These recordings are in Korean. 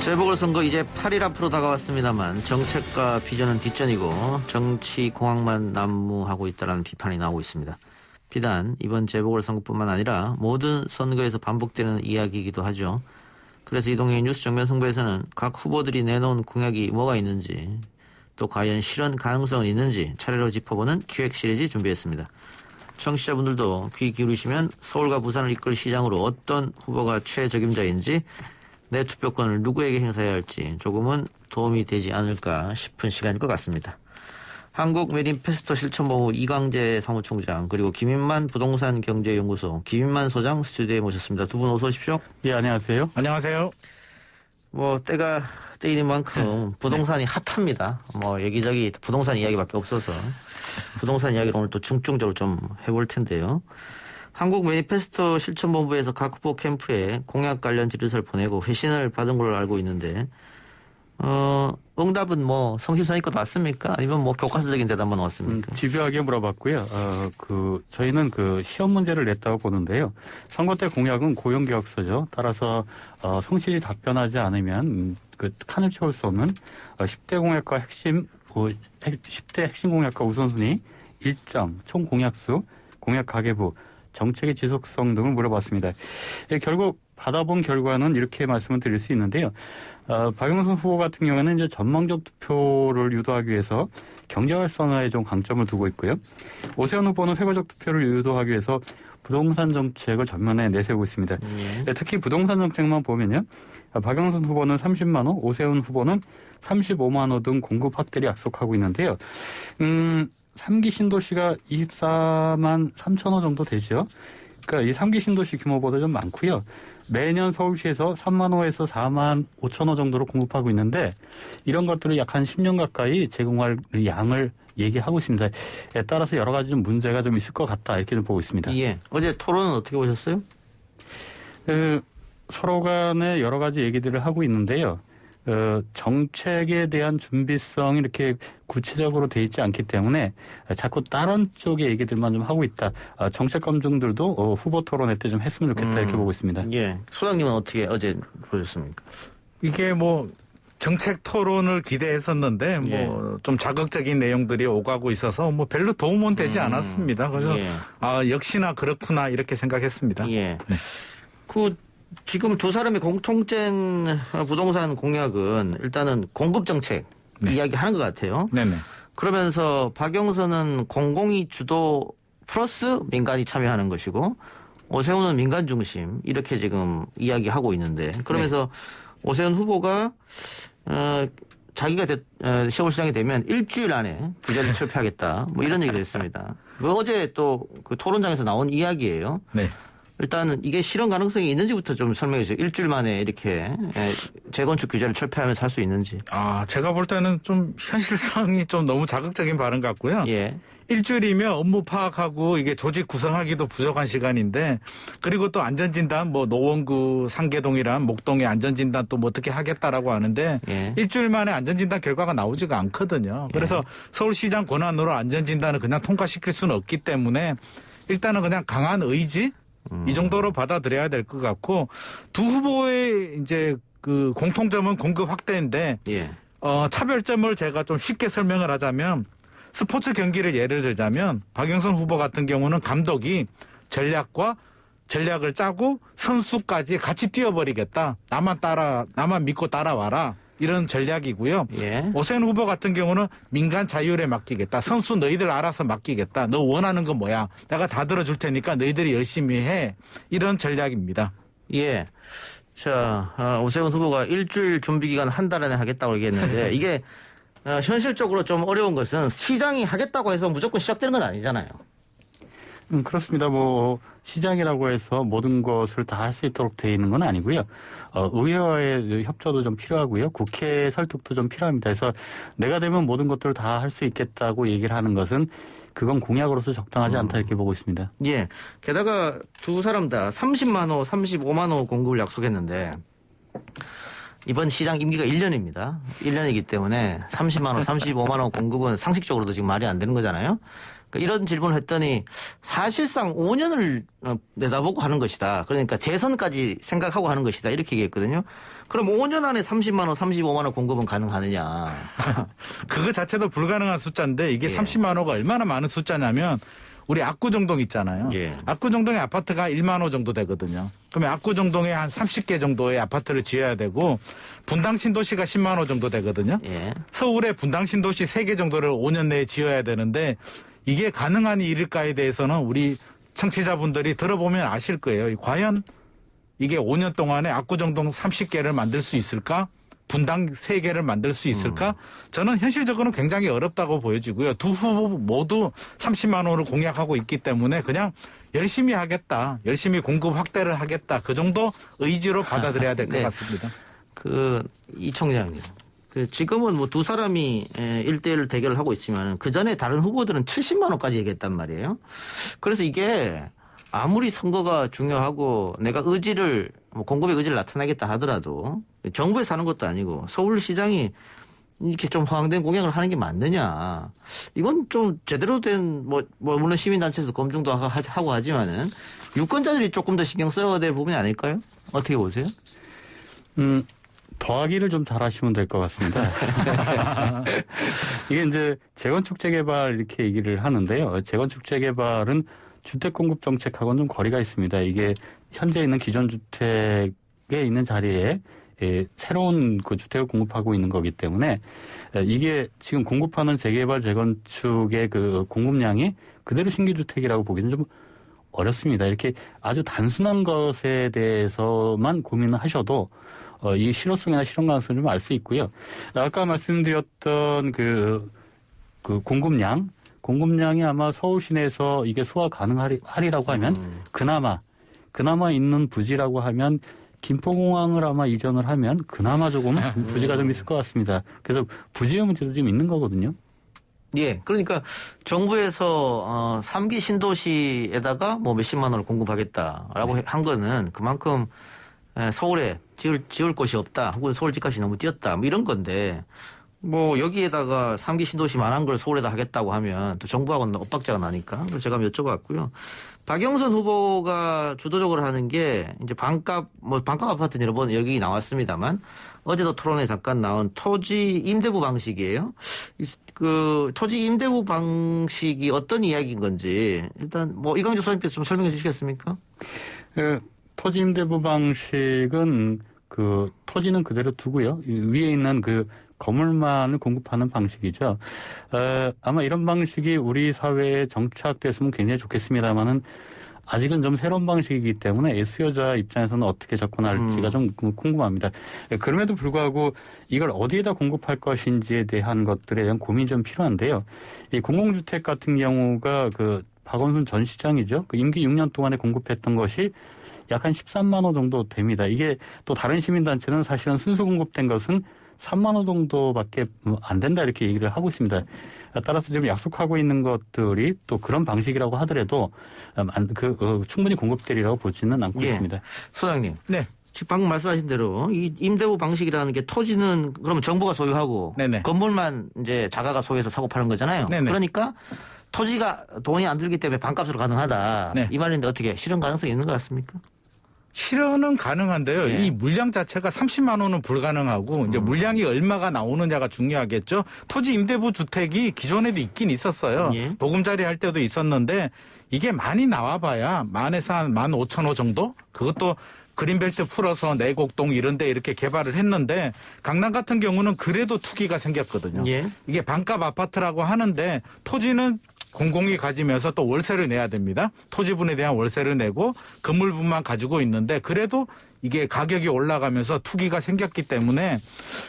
재보궐선거 이제 8일 앞으로 다가왔습니다만 정책과 비전은 뒷전이고 정치 공학만 난무하고 있다는 비판이 나오고 있습니다. 비단 이번 재보궐선거뿐만 아니라 모든 선거에서 반복되는 이야기이기도 하죠. 그래서 이동희 뉴스 정면승부에서는 각 후보들이 내놓은 공약이 뭐가 있는지 또 과연 실현 가능성은 있는지 차례로 짚어보는 기획 시리즈 준비했습니다. 청취자분들도 귀 기울이시면 서울과 부산을 이끌 시장으로 어떤 후보가 최적임자인지 내 투표권을 누구에게 행사해야 할지 조금은 도움이 되지 않을까 싶은 시간일 것 같습니다. 한국메린페스토 실천본부 이광재 사무총장 그리고 김인만 부동산경제연구소 김인만 소장 스튜디오에 모셨습니다. 두 분 어서 오십시오. 예, 안녕하세요. 안녕하세요. 때가 때이는 만큼 부동산이 핫합니다. 여기저기 부동산 이야기밖에 없어서 부동산 이야기를 오늘 또 중점적으로 좀 해볼 텐데요. 한국 매니페스토 실천본부에서 각 후보 캠프에 공약 관련 지도서를 보내고 회신을 받은 걸로 알고 있는데 응답은 성실성의껏 왔습니까? 아니면 교과서적인 대답만 왔습니까? 집요하게 물어봤고요. 저희는 시험 문제를 냈다고 보는데요. 선거 때 공약은 고용계약서죠. 따라서 성실히 답변하지 않으면 칸을 채울 수 없는 10대 공약과 10대 핵심 공약과 우선순위, 일정, 총 공약수, 공약 가계부, 정책의 지속성 등을 물어봤습니다. 결국 받아본 결과는 이렇게 말씀을 드릴 수 있는데요. 박영선 후보 같은 경우에는 이제 전망적 투표를 유도하기 위해서 경제 활성화에 좀 강점을 두고 있고요. 오세훈 후보는 회고적 투표를 유도하기 위해서 부동산 정책을 전면에 내세우고 있습니다. 특히 부동산 정책만 보면요. 박영선 후보는 30만 원, 오세훈 후보는 35만 원 등 공급 확대를 약속하고 있는데요. 3기 신도시가 24만 3천 호 정도 되죠. 그러니까 이 3기 신도시 규모보다 좀 많고요. 매년 서울시에서 3만 호에서 4만 5천 호 정도로 공급하고 있는데 이런 것들을 약 한 10년 가까이 제공할 양을 얘기하고 있습니다. 따라서 여러 가지 좀 문제가 좀 있을 것 같다 이렇게 좀 보고 있습니다. 예. 어제 토론은 어떻게 보셨어요? 서로 간에 여러 가지 얘기들을 하고 있는데요. 정책에 대한 준비성이 이렇게 구체적으로 돼 있지 않기 때문에 자꾸 다른 쪽의 얘기들만 좀 하고 있다. 정책 검증들도 후보 토론회 때 좀 했으면 좋겠다 이렇게 보고 있습니다. 예. 소장님은 어떻게 어제 보셨습니까? 이게 정책 토론을 기대했었는데 좀 자극적인 내용들이 오가고 있어서 별로 도움은 되지 않았습니다. 그래서 역시나 그렇구나 이렇게 생각했습니다. 예. 네. 지금 두 사람의 공통된 부동산 공약은 일단은 공급 정책 이야기하는 것 같아요. 네네. 그러면서 박영선은 공공이 주도 플러스 민간이 참여하는 것이고 오세훈은 민간 중심 이렇게 지금 이야기하고 있는데 그러면서 오세훈 후보가 자기가 서울시장이 되면 일주일 안에 부자를 철폐하겠다 이런 얘기를 했습니다. 어제 또 토론장에서 나온 이야기예요. 네. 일단은 이게 실현 가능성이 있는지부터 좀 설명해 주세요. 일주일 만에 이렇게 재건축 규제를 철폐하면서 할 수 있는지. 제가 볼 때는 좀 현실성이 좀 너무 자극적인 발언 같고요. 예. 일주일이면 업무 파악하고 이게 조직 구성하기도 부족한 시간인데 그리고 또 안전진단 노원구 상계동이란 목동의 안전진단 또 어떻게 하겠다라고 하는데 일주일 만에 안전진단 결과가 나오지가 않거든요. 그래서 서울시장 권한으로 안전진단을 그냥 통과시킬 수는 없기 때문에 일단은 그냥 강한 의지 이 정도로 받아들여야 될 것 같고 두 후보의 이제 공통점은 공급 확대인데 차별점을 제가 좀 쉽게 설명을 하자면 스포츠 경기를 예를 들자면 박영선 후보 같은 경우는 감독이 전략을 짜고 선수까지 같이 뛰어버리겠다. 나만 믿고 따라와라. 이런 전략이고요. 오세훈 후보 같은 경우는 민간 자율에 맡기겠다. 선수 너희들 알아서 맡기겠다. 너 원하는 건 뭐야? 내가 다 들어줄 테니까 너희들이 열심히 해. 이런 전략입니다. 예. 자, 오세훈 후보가 일주일 준비 기간 한 달 안에 하겠다고 얘기했는데 이게 현실적으로 좀 어려운 것은 시장이 하겠다고 해서 무조건 시작되는 건 아니잖아요. 그렇습니다. 시장이라고 해서 모든 것을 다 할 수 있도록 되어 있는 건 아니고요. 의회와의 협조도 좀 필요하고요. 국회 설득도 좀 필요합니다. 그래서 내가 되면 모든 것들을 다 할 수 있겠다고 얘기를 하는 것은 그건 공약으로서 적당하지 않다 이렇게 보고 있습니다. 예. 게다가 두 사람 다 30만 호, 35만 호 공급을 약속했는데 이번 시장 임기가 1년입니다. 1년이기 때문에 30만 원, 35만 원 공급은 상식적으로도 지금 말이 안 되는 거잖아요. 그러니까 이런 질문을 했더니 사실상 5년을 내다보고 하는 것이다. 그러니까 재선까지 생각하고 하는 것이다. 이렇게 얘기했거든요. 그럼 5년 안에 30만 원, 35만 원 공급은 가능하느냐. 그거 자체도 불가능한 숫자인데 이게 30만 호가 얼마나 많은 숫자냐면 우리 압구정동 있잖아요. 압구정동의 아파트가 1만 호 정도 되거든요. 그러면 압구정동에 한 30개 정도의 아파트를 지어야 되고 분당 신도시가 10만 호 정도 되거든요. 서울에 분당 신도시 3개 정도를 5년 내에 지어야 되는데 이게 가능한 일일까에 대해서는 우리 청취자분들이 들어보면 아실 거예요. 과연 이게 5년 동안에 압구정동 30개를 만들 수 있을까? 분당 3개를 만들 수 있을까? 저는 현실적으로는 굉장히 어렵다고 보여지고요. 두 후보 모두 30만 호를 공약하고 있기 때문에 그냥 열심히 하겠다. 열심히 공급 확대를 하겠다. 그 정도 의지로 받아들여야 될 것 같습니다. 이 총장님. 지금은 뭐 두 사람이 1대1 대결을 하고 있지만 그 전에 다른 후보들은 70만 호까지 얘기했단 말이에요. 그래서 이게 아무리 선거가 중요하고 내가 의지를 공급의 의지를 나타내겠다 하더라도 정부에서 하는 것도 아니고 서울시장이 이렇게 좀 허황된 공약을 하는 게 맞느냐. 이건 좀 제대로 된 물론 시민단체에서 검증도 하고 하지만은 유권자들이 조금 더 신경 써야 될 부분이 아닐까요? 어떻게 보세요? 더하기를 좀 잘하시면 될 것 같습니다. 이게 이제 재건축 재개발 이렇게 얘기를 하는데요. 재건축 재개발은 주택 공급 정책하고는 좀 거리가 있습니다. 이게 현재 있는 기존 주택에 있는 자리에 새로운 그 주택을 공급하고 있는 거기 때문에 이게 지금 공급하는 재개발 재건축의 그 공급량이 그대로 신규 주택이라고 보기는 좀 어렵습니다. 이렇게 아주 단순한 것에 대해서만 고민을 하셔도 이 실효성이나 실현 가능성을 좀 알 수 있고요. 아까 말씀드렸던 그 공급량이 아마 서울 시내에서 이게 소화 가능하리라고 하면 그나마 있는 부지라고 하면 김포공항을 아마 이전을 하면 그나마 조금 부지가 좀 있을 것 같습니다. 그래서 부지의 문제도 좀 있는 거거든요. 예. 그러니까 정부에서 3기 신도시에다가 뭐 몇십만 원을 공급하겠다라고 한 거는 그만큼 서울에 지을 곳이 없다. 혹은 서울 집값이 너무 뛰었다. 뭐 이런 건데 뭐 여기에다가 3기 신도시 만한 걸 서울에다 하겠다고 하면 또 정부하고는 엇박자가 나니까 그래서 제가 여쭤봤고요. 박영선 후보가 주도적으로 하는 게 이제 반값 아파트는 여러 번 여기 나왔습니다만 어제도 토론에 잠깐 나온 토지 임대부 방식이에요. 그 토지 임대부 방식이 어떤 이야기인 건지 일단 뭐 이광주 소장님께서 좀 설명해 주시겠습니까? 토지 임대부 방식은 그 토지는 그대로 두고요. 위에 있는 그 건물만을 공급하는 방식이죠. 아마 이런 방식이 우리 사회에 정착됐으면 굉장히 좋겠습니다만은 아직은 좀 새로운 방식이기 때문에 수요자 입장에서는 어떻게 접근할지가 좀 궁금합니다. 그럼에도 불구하고 이걸 어디에다 공급할 것인지에 대한 것들에 대한 고민이 좀 필요한데요. 이 공공주택 같은 경우가 그 박원순 전 시장이죠. 그 임기 6년 동안에 공급했던 것이 약 한 13만 호 정도 됩니다. 이게 또 다른 시민단체는 사실은 순수 공급된 것은 3만 호 정도밖에 안 된다 이렇게 얘기를 하고 있습니다. 따라서 지금 약속하고 있는 것들이 또 그런 방식이라고 하더라도 충분히 공급되리라고 보지는 않고 있습니다. 소장님. 네. 방금 말씀하신 대로 이 임대부 방식이라는 게 토지는 그러면 정부가 소유하고 건물만 이제 자가가 소유해서 사고 파는 거잖아요. 그러니까 토지가 돈이 안 들기 때문에 반값으로 가능하다. 이 말인데 어떻게 실현 가능성이 있는 것 같습니까? 실현은 가능한데요. 이 물량 자체가 30만 원은 불가능하고 이제 물량이 얼마가 나오느냐가 중요하겠죠. 토지 임대부 주택이 기존에도 있긴 있었어요. 보금자리 할 때도 있었는데 이게 많이 나와봐야 만에서 한 15,000호 정도? 그것도 그린벨트 풀어서 내곡동 이런 데 이렇게 개발을 했는데 강남 같은 경우는 그래도 투기가 생겼거든요. 이게 반값 아파트라고 하는데 토지는 공공이 가지면서 또 월세를 내야 됩니다. 토지분에 대한 월세를 내고 건물분만 가지고 있는데 그래도 이게 가격이 올라가면서 투기가 생겼기 때문에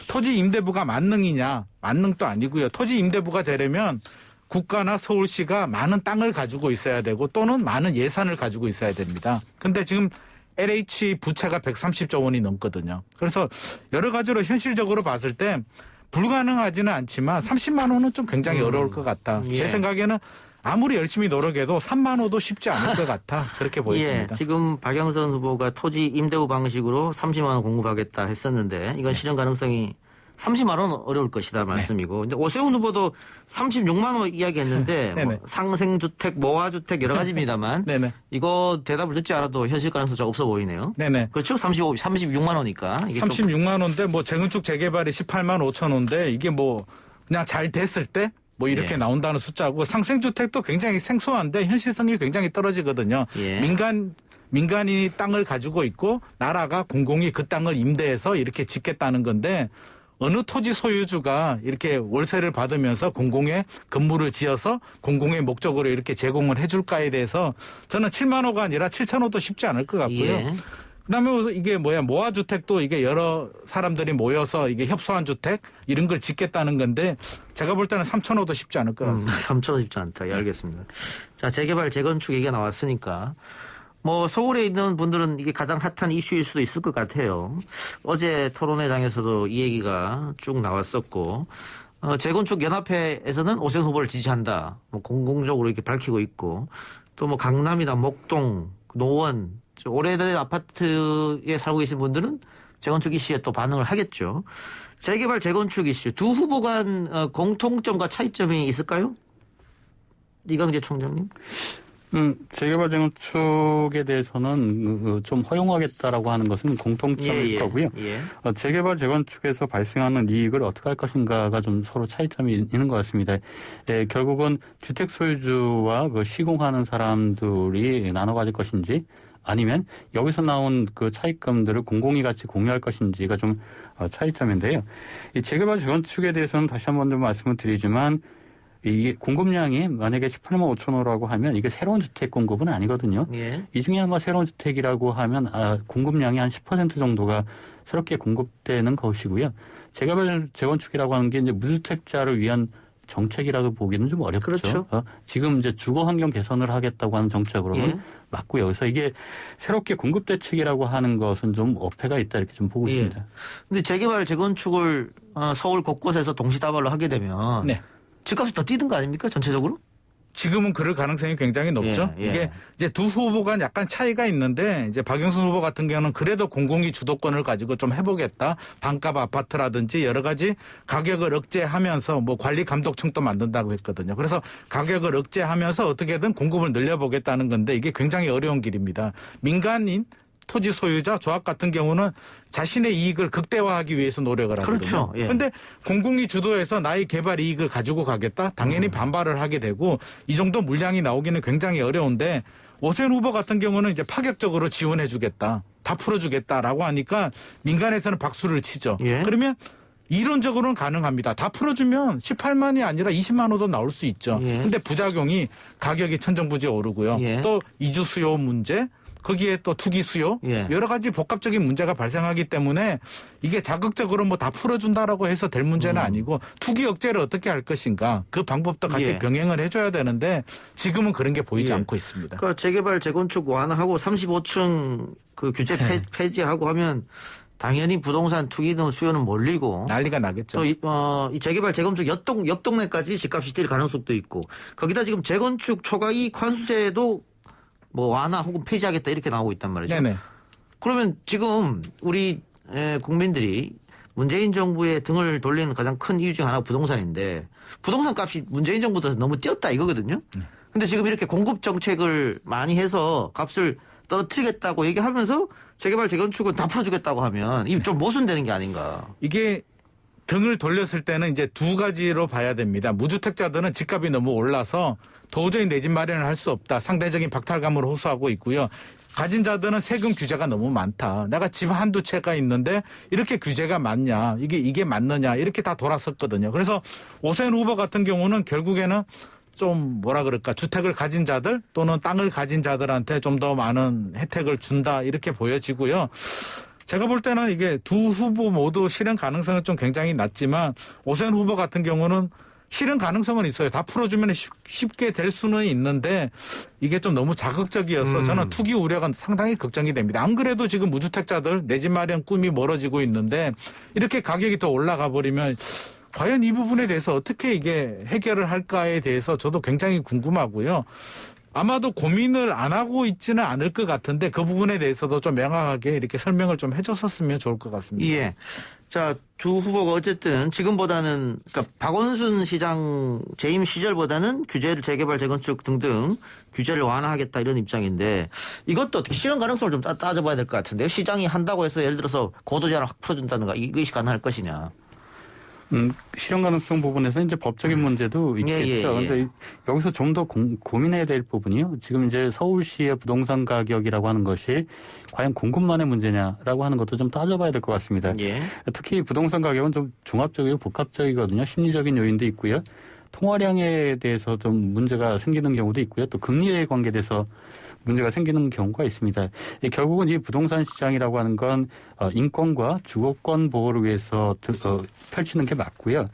토지 임대부가 만능이냐? 만능도 아니고요. 토지 임대부가 되려면 국가나 서울시가 많은 땅을 가지고 있어야 되고 또는 많은 예산을 가지고 있어야 됩니다. 근데 지금 LH 부채가 130조 원이 넘거든요. 그래서 여러 가지로 현실적으로 봤을 때 불가능하지는 않지만 30만 원은 좀 굉장히 어려울 것 같다. 제 생각에는 아무리 열심히 노력해도 3만 원도 쉽지 않을 것 같아. 그렇게 보입니다. 지금 박영선 후보가 토지 임대부 방식으로 30만 원 공급하겠다 했었는데 이건 실현 가능성이 30만 원 어려울 것이다 말씀이고. 이제 오세훈 후보도 36만 원 이야기했는데 뭐 상생주택, 모아주택 여러 가지입니다만 이거 대답을 듣지 않아도 현실 가능성이 없어 보이네요. 네네. 그렇죠. 36만 원이니까. 이게 36만 원대 뭐 재건축 재개발이 18만 5천 원대 이게 뭐 그냥 잘 됐을 때 뭐 이렇게 나온다는 숫자고 상생주택도 굉장히 생소한데 현실성이 굉장히 떨어지거든요. 민간이 땅을 가지고 있고 나라가 공공이 그 땅을 임대해서 이렇게 짓겠다는 건데 어느 토지 소유주가 이렇게 월세를 받으면서 공공의 건물을 지어서 공공의 목적으로 이렇게 제공을 해줄까에 대해서 저는 7만 호가 아니라 7천 호도 쉽지 않을 것 같고요. 그다음에 이게 모아주택도 이게 여러 사람들이 모여서 이게 협소한 주택 이런 걸 짓겠다는 건데 제가 볼 때는 3,000호도 쉽지 않을 것 같습니다. 3,000호 쉽지 않다. 예, 알겠습니다. 자, 재개발, 재건축 얘기가 나왔으니까 뭐 서울에 있는 분들은 이게 가장 핫한 이슈일 수도 있을 것 같아요. 어제 토론회장에서도 이 얘기가 쭉 나왔었고 재건축 연합회에서는 오세훈 후보를 지지한다. 뭐 공공적으로 이렇게 밝히고 있고 또 뭐 강남이나 목동, 노원 오래된 아파트에 살고 계신 분들은 재건축 이슈에 또 반응을 하겠죠. 재개발, 재건축 이슈 두 후보 간 공통점과 차이점이 있을까요? 이광재 총장님. 재개발, 재건축에 대해서는 좀 허용하겠다라고 하는 것은 공통점일 거고요. 재개발, 재건축에서 발생하는 이익을 어떻게 할 것인가가 좀 서로 차이점이 있는 것 같습니다. 결국은 주택 소유주와 그 시공하는 사람들이 나눠 가질 것인지 아니면 여기서 나온 그 차익금들을 공공이 같이 공유할 것인지가 좀 차이점인데요. 이 재개발, 재건축에 대해서는 다시 한 번 좀 말씀을 드리지만 이게 공급량이 만약에 18만 5천 호라고 하면 이게 새로운 주택 공급은 아니거든요. 이 중에 아마 새로운 주택이라고 하면 공급량이 한 10% 정도가 새롭게 공급되는 것이고요. 재개발, 재건축이라고 하는 게 이제 무주택자를 위한 정책이라고 보기는 좀 어렵죠. 그렇죠. 지금 이제 주거 환경 개선을 하겠다고 하는 정책으로는 맞고요. 그래서 이게 새롭게 공급 대책이라고 하는 것은 좀 어폐가 있다 이렇게 좀 보고 있습니다. 근데 재개발, 재건축을 서울 곳곳에서 동시다발로 하게 되면 집값이 더 뛰는 거 아닙니까? 전체적으로? 지금은 그럴 가능성이 굉장히 높죠. 이게 이제 두 후보가 약간 차이가 있는데 이제 박영선 후보 같은 경우는 그래도 공공이 주도권을 가지고 좀 해보겠다. 반값 아파트라든지 여러 가지 가격을 억제하면서 뭐 관리 감독청도 만든다고 했거든요. 그래서 가격을 억제하면서 어떻게든 공급을 늘려보겠다는 건데 이게 굉장히 어려운 길입니다. 민간인 토지 소유자, 조합 같은 경우는 자신의 이익을 극대화하기 위해서 노력을 하거든요. 그런데 공공이 주도해서 나의 개발 이익을 가지고 가겠다? 당연히 반발을 하게 되고 이 정도 물량이 나오기는 굉장히 어려운데 오세훈 후보 같은 경우는 이제 파격적으로 지원해 주겠다. 다 풀어주겠다라고 하니까 민간에서는 박수를 치죠. 그러면 이론적으로는 가능합니다. 다 풀어주면 18만이 아니라 20만 호도 나올 수 있죠. 그런데 부작용이 가격이 천정부지 오르고요. 또 이주 수요 문제, 거기에 또 투기 수요 여러 가지 복합적인 문제가 발생하기 때문에 이게 자극적으로 뭐 다 풀어준다라고 해서 될 문제는 아니고 투기 억제를 어떻게 할 것인가 그 방법도 같이 병행을 해줘야 되는데 지금은 그런 게 보이지 않고 있습니다. 그러니까 재개발, 재건축 완화하고 35층 그 규제 폐지하고 하면 당연히 부동산 투기는 수요는 몰리고 난리가 나겠죠. 또 이 재개발, 재건축 옆 동네까지 집값이 뛸 가능성도 있고 거기다 지금 재건축 초과이익 환수제도 뭐 완화 혹은 폐지하겠다 이렇게 나오고 있단 말이죠. 그러면 지금 우리 국민들이 문재인 정부의 등을 돌리는 가장 큰 이유 중 하나가 부동산인데 부동산 값이 문재인 정부 들어서 너무 뛰었다 이거거든요. 근데 지금 이렇게 공급 정책을 많이 해서 값을 떨어뜨리겠다고 얘기하면서 재개발, 재건축은 다 풀어주겠다고 하면 이게 좀 모순되는 게 아닌가. 이게 등을 돌렸을 때는 이제 두 가지로 봐야 됩니다. 무주택자들은 집값이 너무 올라서 도저히 내 집 마련을 할 수 없다. 상대적인 박탈감을 호소하고 있고요. 가진 자들은 세금 규제가 너무 많다. 내가 집 한두 채가 있는데 이렇게 규제가 많냐. 이게 맞느냐. 이렇게 다 돌았었거든요. 그래서 오세훈 후보 같은 경우는 결국에는 좀 뭐라 그럴까. 주택을 가진 자들 또는 땅을 가진 자들한테 좀 더 많은 혜택을 준다. 이렇게 보여지고요. 제가 볼 때는 이게 두 후보 모두 실현 가능성은 좀 굉장히 낮지만 오세훈 후보 같은 경우는 실현 가능성은 있어요. 다 풀어주면 쉽게 될 수는 있는데 이게 좀 너무 자극적이어서 저는 투기 우려가 상당히 걱정이 됩니다. 안 그래도 지금 무주택자들 내 집 마련 꿈이 멀어지고 있는데 이렇게 가격이 더 올라가 버리면 과연 이 부분에 대해서 어떻게 이게 해결을 할까에 대해서 저도 굉장히 궁금하고요. 아마도 고민을 안 하고 있지는 않을 것 같은데 그 부분에 대해서도 좀 명확하게 이렇게 설명을 좀 해줬었으면 좋을 것 같습니다. 예. 자, 두 후보가 어쨌든 지금보다는 그러니까 박원순 시장 재임 시절보다는 규제를 재개발, 재건축 등등 규제를 완화하겠다 이런 입장인데 이것도 어떻게 실현 가능성을 좀 따져봐야 될 것 같은데요. 시장이 한다고 해서 예를 들어서 고도 제한을 확 풀어준다든가 이것이 가능할 것이냐. 실현 가능성 부분에서 이제 법적인 문제도 있겠죠. 그런데 여기서 좀 더 고민해야 될 부분이요. 지금 이제 서울시의 부동산 가격이라고 하는 것이 과연 공급만의 문제냐라고 하는 것도 좀 따져봐야 될 것 같습니다. 예. 특히 부동산 가격은 좀 종합적이고 복합적이거든요. 심리적인 요인도 있고요. 통화량에 대해서 좀 문제가 생기는 경우도 있고요. 또 금리에 관계돼서 문제가 생기는 경우가 있습니다. 결국은 이 부동산 시장이라고 하는 건 인권과 주거권 보호를 위해서 펼치는 게 맞고요.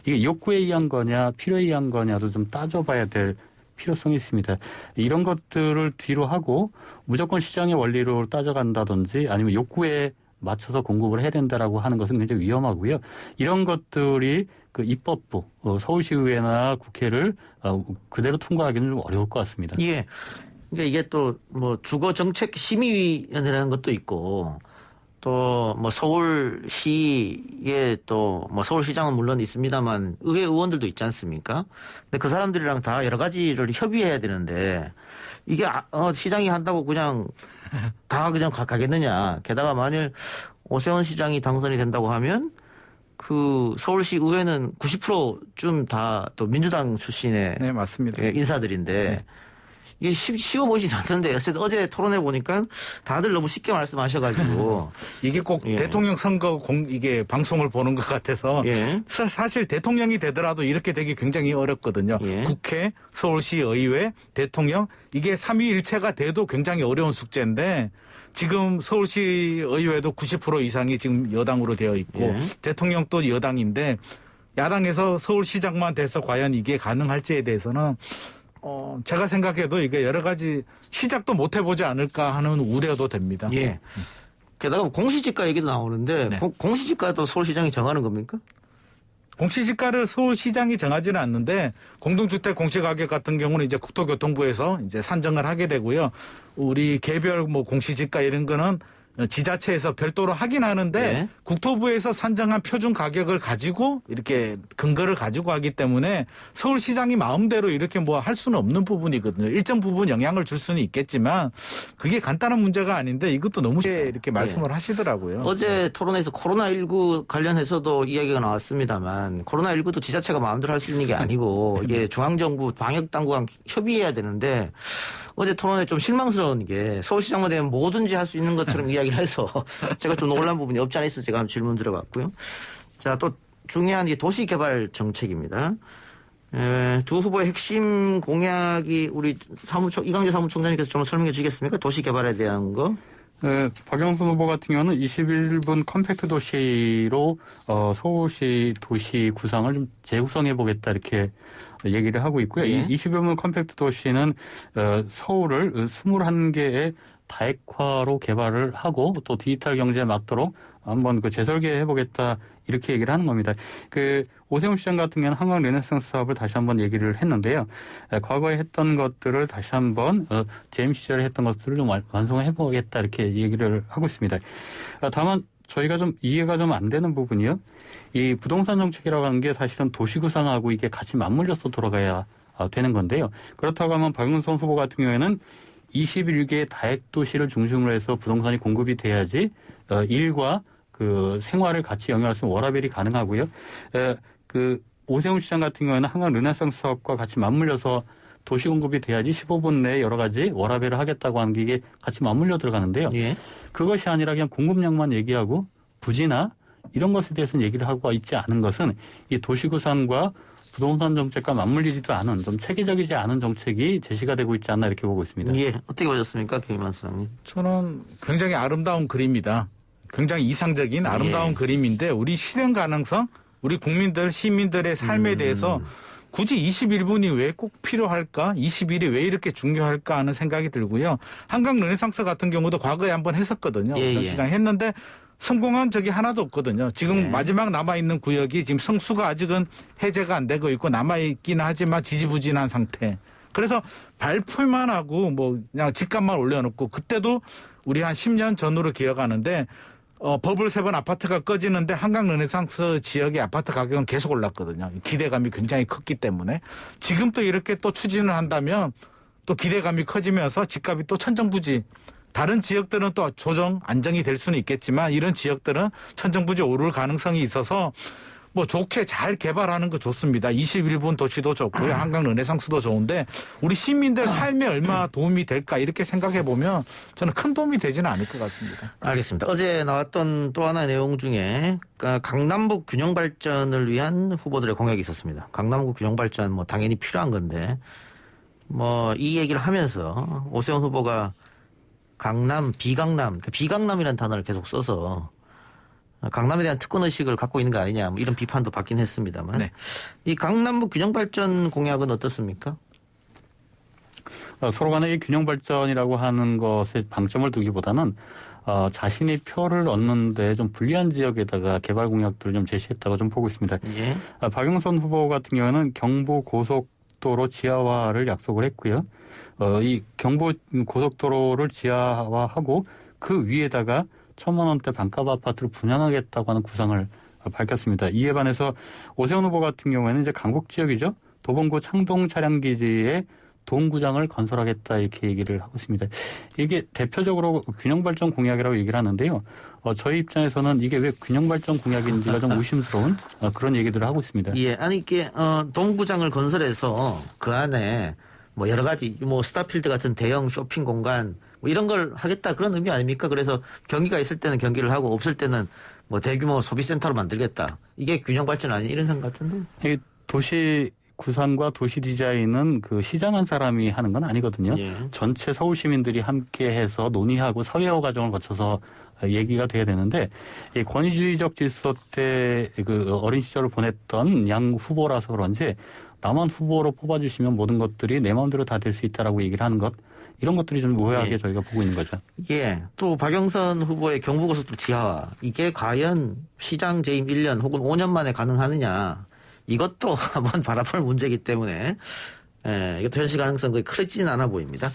이게 욕구에 의한 거냐 필요에 의한 거냐도 좀 따져봐야 될 필요성이 있습니다. 이런 것들을 뒤로 하고 무조건 시장의 원리로 따져간다든지 아니면 욕구에 맞춰서 공급을 해야 된다라고 하는 것은 굉장히 위험하고요. 이런 것들이 그 입법부, 서울시의회나 국회를 그대로 통과하기는 좀 어려울 것 같습니다. 예. 그러니까 이게 또 뭐 주거정책심의위원회라는 것도 있고 또 뭐 서울시에 또 뭐 서울시장은 물론 있습니다만 의회 의원들도 있지 않습니까? 근데 그 사람들이랑 다 여러 가지를 협의해야 되는데 이게 시장이 한다고 그냥 다 그냥 가겠느냐. 게다가 만일 오세훈 시장이 당선이 된다고 하면 그 서울시 의회는 90%좀 다 또 민주당 출신의 네, 맞습니다. 인사들인데 네. 이게 쉬워 보이지 않는데 어제 토론해 보니까 다들 너무 쉽게 말씀하셔가지고 이게 꼭 예. 대통령 선거 이게 방송을 보는 것 같아서 예. 사실 대통령이 되더라도 이렇게 되기 굉장히 어렵거든요. 예. 국회, 서울시 의회, 대통령 이게 삼위일체가 돼도 굉장히 어려운 숙제인데 지금 서울시 의회도 90% 이상이 지금 여당으로 되어 있고 예. 대통령도 여당인데 야당에서 서울시장만 돼서 과연 이게 가능할지에 대해서는 제가 생각해도 이게 여러 가지 시작도 못 해보지 않을까 하는 우려도 됩니다. 예. 게다가 공시지가 얘기도 나오는데 네. 공시지가도 서울시장이 정하는 겁니까? 공시지가를 서울시장이 정하지는 않는데 공동주택 공시가격 같은 경우는 이제 국토교통부에서 이제 산정을 하게 되고요. 우리 개별 뭐 공시지가 이런 거는 지자체에서 별도로 하긴 하는데 네. 국토부에서 산정한 표준 가격을 가지고 이렇게 근거를 가지고 하기 때문에 서울시장이 마음대로 이렇게 뭐 할 수는 없는 부분이거든요. 일정 부분 영향을 줄 수는 있겠지만 그게 간단한 문제가 아닌데 이것도 너무 이렇게 말씀을 하시더라고요. 어제 토론에서 코로나19 관련해서도 이야기가 나왔습니다만 코로나19도 지자체가 마음대로 할 수 있는 게 아니고 이게 중앙정부 방역당국과 협의해야 되는데 어제 토론에 좀 실망스러운 게 서울시장만 되면 뭐든지 할 수 있는 것처럼 이야기를 해서 제가 좀 놀란 부분이 없지 않아 있어서 제가 한번 질문 드려봤고요. 자, 또 중요한 게 도시개발 정책입니다. 두 후보의 핵심 공약이 우리 이광재 사무총장님께서 좀 설명해 주시겠습니까? 도시개발에 대한 거. 박영선 후보 같은 경우는 21분 컴팩트 도시로 서울시 도시 구상을 좀 재구성해 보겠다 이렇게 얘기를 하고 있고요. 예. 이 21분 컴팩트 도시는 서울을 21개의 다액화로 개발을 하고 또 디지털 경제에 맞도록 한번 재설계해 보겠다 이렇게 얘기를 하는 겁니다. 오세훈 시장 같은 경우는 한강 르네상스 사업을 다시 한번 얘기를 했는데요. 과거에 했던 것들을 다시 한번 재임 시절에 했던 것들을 좀 완성해 보겠다 이렇게 얘기를 하고 있습니다. 다만 저희가 좀 이해가 좀 안 되는 부분이요. 이 부동산 정책이라고 하는 게 사실은 도시 구상하고 이게 같이 맞물려서 돌아가야 되는 건데요. 그렇다고 하면 박영선 후보 같은 경우에는 21개의 다액 도시를 중심으로 해서 부동산이 공급이 돼야지 일과 생활을 같이 영위할 수 있는 워라밸이 가능하고요. 오세훈 시장 같은 경우에는 한강 르네상스 사업과 같이 맞물려서 도시 공급이 돼야지 15분 내에 여러 가지 워라밸을 하겠다고 하는 게 이게 같이 맞물려 들어가는데요. 예. 그것이 아니라 그냥 공급량만 얘기하고 부지나 이런 것에 대해서는 얘기를 하고 있지 않은 것은 이 도시 구상과 부동산 정책과 맞물리지도 않은 좀 체계적이지 않은 정책이 제시가 되고 있지 않나 이렇게 보고 있습니다. 예. 어떻게 보셨습니까? 김만수 소장님. 저는 굉장히 아름다운 그림이다. 굉장히 이상적인 아름다운 그림인데 우리 실현 가능성, 우리 국민들, 시민들의 삶에 대해서 굳이 21분이 왜 꼭 필요할까? 20일이 왜 이렇게 중요할까 하는 생각이 들고요. 한강 르네상스 같은 경우도 과거에 한번 했었거든요. 예, 시장 했는데 성공한 적이 하나도 없거든요. 지금 마지막 남아있는 구역이 지금 성수가 아직은 해제가 안 되고 있고 남아있기는 하지만 지지부진한 상태. 그래서 발표만 하고 뭐 그냥 집값만 올려놓고 그때도 우리 한 10년 전으로 기억하는데 버블 7 아파트가 꺼지는데 한강 르네상스 지역의 아파트 가격은 계속 올랐거든요. 기대감이 굉장히 컸기 때문에 지금 또 이렇게 또 추진을 한다면 또 기대감이 커지면서 집값이 또 천정부지. 다른 지역들은 또 조정, 안정이 될 수는 있겠지만 이런 지역들은 천정부지 오를 가능성이 있어서 뭐 좋게 잘 개발하는 거 좋습니다. 21분 도시도 좋고요. 한강 르네상스도 좋은데 우리 시민들 삶에 얼마나 도움이 될까 이렇게 생각해 보면 저는 큰 도움이 되지는 않을 것 같습니다. 알겠습니다. 어제 나왔던 또 하나의 내용 중에 강남북 균형 발전을 위한 후보들의 공약이 있었습니다. 강남북 균형 발전 뭐 당연히 필요한 건데 뭐 이 얘기를 하면서 오세훈 후보가 강남, 비강남이라는 단어를 계속 써서 강남에 대한 특권 의식을 갖고 있는 거 아니냐 뭐 이런 비판도 받긴 했습니다만 네. 이 강남북 균형 발전 공약은 어떻습니까? 서로 간에 이 균형 발전이라고 하는 것에 방점을 두기보다는 자신이 표를 얻는데 좀 불리한 지역에다가 개발 공약들을 좀 제시했다고 좀 보고 있습니다. 예. 박영선 후보 같은 경우는 경부 고속도로 지하화를 약속을 했고요. 이 경부 고속도로를 지하화하고 그 위에다가 1,000만 원대 반값 아파트를 분양하겠다고 하는 구상을 밝혔습니다. 이에 반해서 오세훈 후보 같은 경우에는 이제 강북 지역이죠. 도봉구 창동 차량기지에 동구장을 건설하겠다 이렇게 얘기를 하고 있습니다. 이게 대표적으로 균형발전 공약이라고 얘기를 하는데요. 저희 입장에서는 이게 왜 균형발전 공약인지가 좀 의심스러운 그런 얘기들을 하고 있습니다. 예, 아니 이게 동구장을 건설해서 그 안에 뭐 여러 가지 뭐 스타필드 같은 대형 쇼핑 공간 뭐 이런 걸 하겠다 그런 의미 아닙니까? 그래서 경기가 있을 때는 경기를 하고 없을 때는 뭐 대규모 소비센터로 만들겠다. 이게 균형 발전 아니 이런 생각 같은데. 이 도시 구상과 도시 디자인은 그 시장 한 사람이 하는 건 아니거든요. 예. 전체 서울 시민들이 함께해서 논의하고 사회화 과정을 거쳐서 얘기가 돼야 되는데 이 권위주의적 질서 때 그 어린 시절을 보냈던 양 후보라서 그런지 나만 후보로 뽑아주시면 모든 것들이 내 마음대로 다 될 수 있다라고 얘기를 하는 것 이런 것들이 좀 오해하게 예. 저희가 보고 있는 거죠. 예. 또 박영선 후보의 경부고속도로 지하화 이게 과연 시장 재임 1년 혹은 5년 만에 가능하느냐 이것도 한번 바라볼 문제이기 때문에 예, 이것도 현실 가능성이 거의 크지는 않아 보입니다.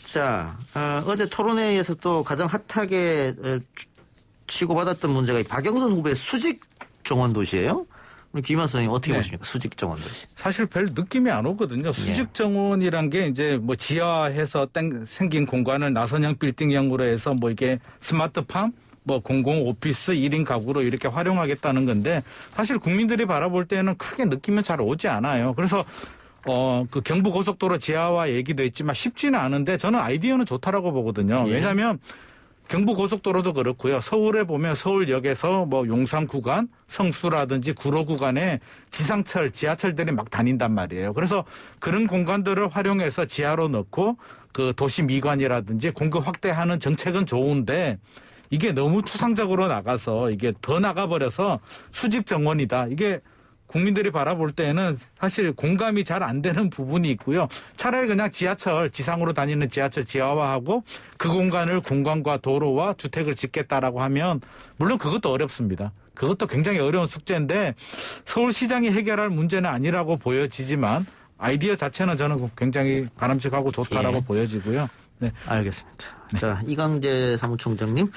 자, 어제 토론회에서 또 가장 핫하게 치고받았던 문제가 이 박영선 후보의 수직 정원 도시예요. 우리 김한 선생님 어떻게 네. 보십니까? 수직 정원 도시. 사실 별 느낌이 안 오거든요. 수직 정원이란 게 이제 뭐 지하에서 생긴 공간을 나선형 빌딩형으로 해서 뭐 이게 스마트팜 뭐 공공 오피스 1인 가구로 이렇게 활용하겠다는 건데 사실 국민들이 바라볼 때는 크게 느낌은 잘 오지 않아요. 그래서 그 경부 고속도로 지하화 얘기도 했지만 쉽지는 않은데 저는 아이디어는 좋다라고 보거든요. 예. 왜냐하면 경부 고속도로도 그렇고요. 서울에 보면 서울역에서 뭐 용산 구간, 성수라든지 구로 구간에 지상철, 지하철들이 막 다닌단 말이에요. 그래서 그런 공간들을 활용해서 지하로 넣고 그 도시 미관이라든지 공급 확대하는 정책은 좋은데 이게 너무 추상적으로 나가서 이게 더 나가버려서 수직 정원이다. 이게 국민들이 바라볼 때는 사실 공감이 잘 안 되는 부분이 있고요. 차라리 그냥 지하철, 지상으로 다니는 지하철 지하화하고 그 공간을 공간과 도로와 주택을 짓겠다라고 하면 물론 그것도 어렵습니다. 그것도 굉장히 어려운 숙제인데 서울시장이 해결할 문제는 아니라고 보여지지만 아이디어 자체는 저는 굉장히 바람직하고 좋다라고 보여지고요. 네, 알겠습니다. 네. 자, 이광재 사무총장님.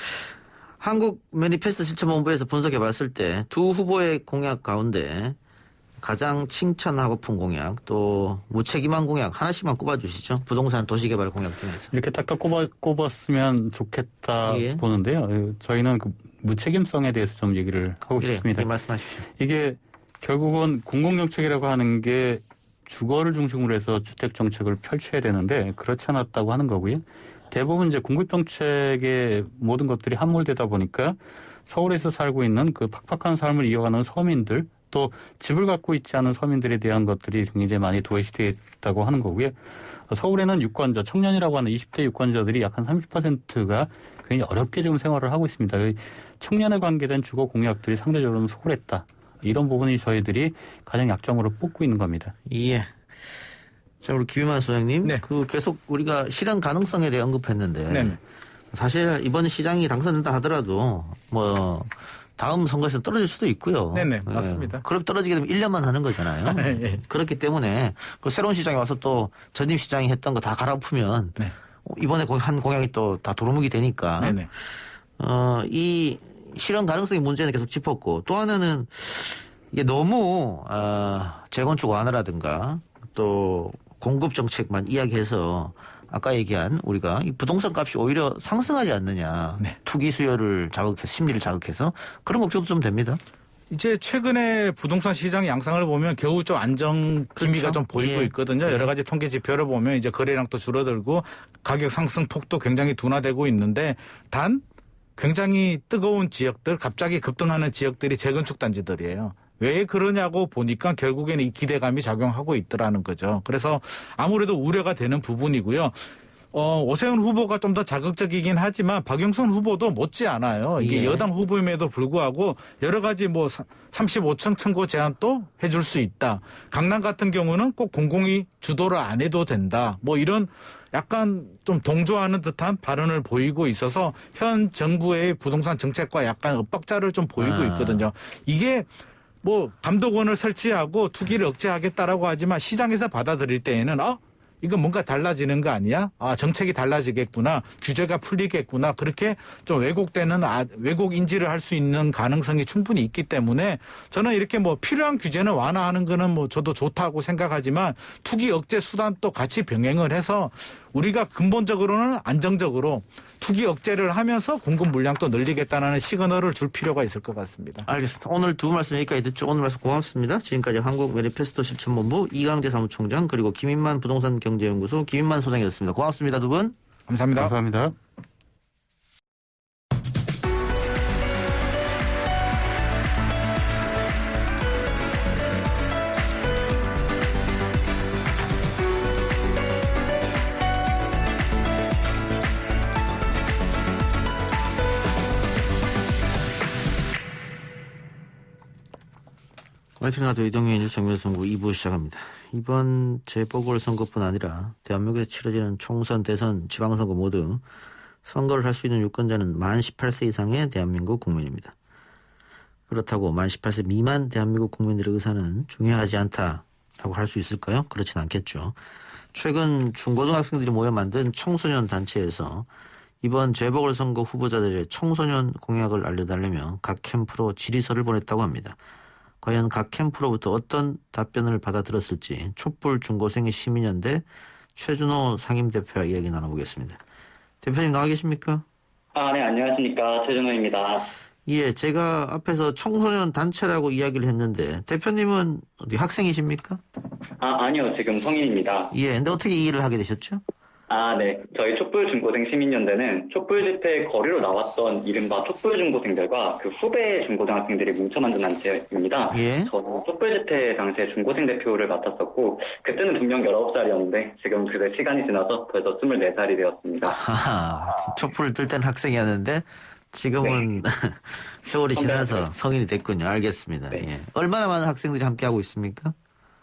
한국 매니페스토 실천본부에서 분석해봤을 때 두 후보의 공약 가운데 가장 칭찬하고픈 공약 또 무책임한 공약 하나씩만 꼽아주시죠. 부동산 도시개발 공약 중에서. 이렇게 딱딱 꼽았으면 좋겠다 예. 보는데요. 저희는 그 무책임성에 대해서 좀 얘기를 하고 싶습니다. 말씀하십시오. 이게 결국은 공공정책이라고 하는 게 주거를 중심으로 해서 주택정책을 펼쳐야 되는데 그렇지 않았다고 하는 거고요. 대부분 이제 공급정책의 모든 것들이 함몰되다 보니까 서울에서 살고 있는 그 팍팍한 삶을 이어가는 서민들 또 집을 갖고 있지 않은 서민들에 대한 것들이 굉장히 많이 도외시되어 있다고 하는 거고요. 서울에는 유권자, 청년이라고 하는 20대 유권자들이 약 한 30%가 굉장히 어렵게 지금 생활을 하고 있습니다. 청년에 관계된 주거 공약들이 상대적으로 소홀했다. 이런 부분이 저희들이 가장 약점으로 뽑고 있는 겁니다. 예. 자, 우리 김희만 소장님. 네. 그 계속 우리가 실현 가능성에 대해 언급했는데. 네. 사실 이번 시장이 당선된다 하더라도 뭐 다음 선거에서 떨어질 수도 있고요. 네네, 맞습니다. 그럼 떨어지게 되면 1년만 하는 거잖아요. 네. 그렇기 때문에 그 새로운 시장에 와서 또 전임 시장이 했던 거 다 갈아엎으면 네. 이번에 한 공약이 또 다 도루묵이 되니까 네네. 이 실현 가능성의 문제는 계속 짚었고 또 하나는 이게 너무 재건축 완화라든가 또 공급 정책만 이야기해서 아까 얘기한 우리가 이 부동산 값이 오히려 상승하지 않느냐. 네. 투기 수요를 자극해서 심리를 자극해서 그런 걱정도 좀 됩니다. 이제 최근에 부동산 시장 양상을 보면 겨우 좀 안정 기미가 그렇죠. 좀 보이고 예. 있거든요. 여러 가지 통계 지표를 보면 이제 거래량도 줄어들고 가격 상승 폭도 굉장히 둔화되고 있는데 단 굉장히 뜨거운 지역들, 갑자기 급등하는 지역들이 재건축 단지들이에요. 왜 그러냐고 보니까 결국에는 이 기대감이 작용하고 있더라는 거죠. 그래서 아무래도 우려가 되는 부분이고요. 오세훈 후보가 좀 더 자극적이긴 하지만 박영선 후보도 못지 않아요. 이게 예. 여당 후보임에도 불구하고 여러 가지 뭐 35층 층고 제한도 해줄 수 있다. 강남 같은 경우는 꼭 공공이 주도를 안 해도 된다. 뭐 이런 약간 좀 동조하는 듯한 발언을 보이고 있어서 현 정부의 부동산 정책과 약간 엇박자를 좀 보이고 있거든요. 이게 뭐 감독원을 설치하고 투기를 억제하겠다라고 하지만 시장에서 받아들일 때에는 이건 뭔가 달라지는 거 아니야? 정책이 달라지겠구나. 규제가 풀리겠구나. 그렇게 좀 왜곡되는 왜곡 인지를 할 수 있는 가능성이 충분히 있기 때문에 저는 이렇게 뭐 필요한 규제는 완화하는 거는 뭐 저도 좋다고 생각하지만 투기 억제 수단도 같이 병행을 해서 우리가 근본적으로는 안정적으로 투기 억제를 하면서 공급 물량도 늘리겠다는 시그널을 줄 필요가 있을 것 같습니다. 알겠습니다. 오늘 두 분 말씀 여기까지 듣죠. 오늘 말씀 고맙습니다. 지금까지 한국 매니페스토 실천본부 이강재 사무총장 그리고 김인만 부동산 경제연구소 김인만 소장이었습니다. 고맙습니다. 두 분. 감사합니다. 감사합니다. 화이팅라도 이동현 뉴스 정면선거 2부 시작합니다. 이번 재보궐선거뿐 아니라 대한민국에서 치러지는 총선, 대선, 지방선거 모두 선거를 할 수 있는 유권자는 만 18세 이상의 대한민국 국민입니다. 그렇다고 만 18세 미만 대한민국 국민들의 의사는 중요하지 않다라고 할 수 있을까요? 그렇진 않겠죠. 최근 중고등학생들이 모여 만든 청소년 단체에서 이번 재보궐선거 후보자들의 청소년 공약을 알려달라며 각 캠프로 질의서를 보냈다고 합니다. 과연 각 캠프로부터 어떤 답변을 받아들었을지 촛불 중고생의 시민연대 최준호 상임대표와 이야기 나눠보겠습니다. 대표님 나와 계십니까? 네, 안녕하십니까. 최준호입니다. 예, 제가 앞에서 청소년 단체라고 이야기를 했는데 대표님은 어디 학생이십니까? 아니요. 지금 성인입니다. 예, 근데 어떻게 이 일을 하게 되셨죠? 네. 저희 촛불 중고생 시민연대는 촛불 집회 거리로 나왔던 이른바 촛불 중고생들과 그 후배 중고등학생들이 뭉쳐 만든 단체입니다. 예. 저는 촛불 집회 당시에 중고생 대표를 맡았었고 그때는 분명 19살이었는데 지금 그래 시간이 지나서 벌써 24살이 되었습니다. 촛불을 들 땐 학생이었는데 지금은 네. 세월이 지나서 성인이 됐군요. 알겠습니다. 네. 예. 얼마나 많은 학생들이 함께하고 있습니까?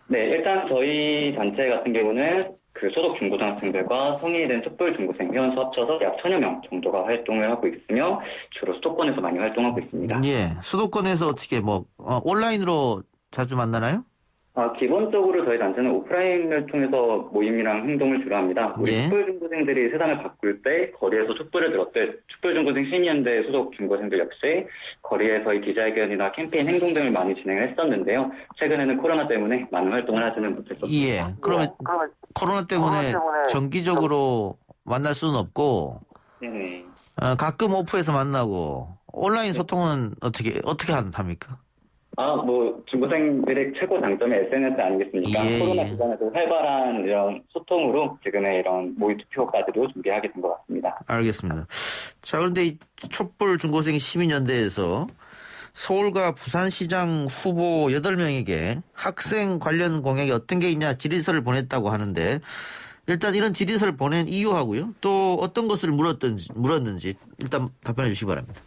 네, 일단 저희 단체 같은 경우는 그 소속 중고등학생들과 성인이 된 촛불 중고생 회원수 합쳐서 약 1000여 명 정도가 활동을 하고 있으며 주로 수도권에서 많이 활동하고 있습니다. 예, 수도권에서 어떻게 온라인으로 자주 만나나요? 기본적으로 저희 단체는 오프라인을 통해서 모임이랑 행동을 주로 합니다. 우리 예. 촛불 중고생들이 세상을 바꿀 때 거리에서 촛불을 들었을 촛불 중고생 시민연대 소속 중고생들 역시 거리에서의 기자회견이나 캠페인 행동 등을 많이 진행을 했었는데요. 최근에는 코로나 때문에 많은 활동을 하지는 못했었습니다. 예, 그러면 코로나 때문에 정기적으로 만날 수는 없고 네네. 가끔 오프에서 만나고 온라인 소통은 어떻게 합니까? 중고생들의 최고 장점이 SNS 아니겠습니까? 예. 코로나 기간에도 활발한 이런 소통으로 지금의 이런 모의 투표까지도 준비하게 된 것 같습니다. 알겠습니다. 자, 그런데 이 촛불 중고생 시민연대에서 서울과 부산시장 후보 8명에게 학생 관련 공약이 어떤 게 있냐 질의서를 보냈다고 하는데 일단 이런 질의서를 보낸 이유하고요. 또 어떤 것을 물었는지 일단 답변해 주시기 바랍니다.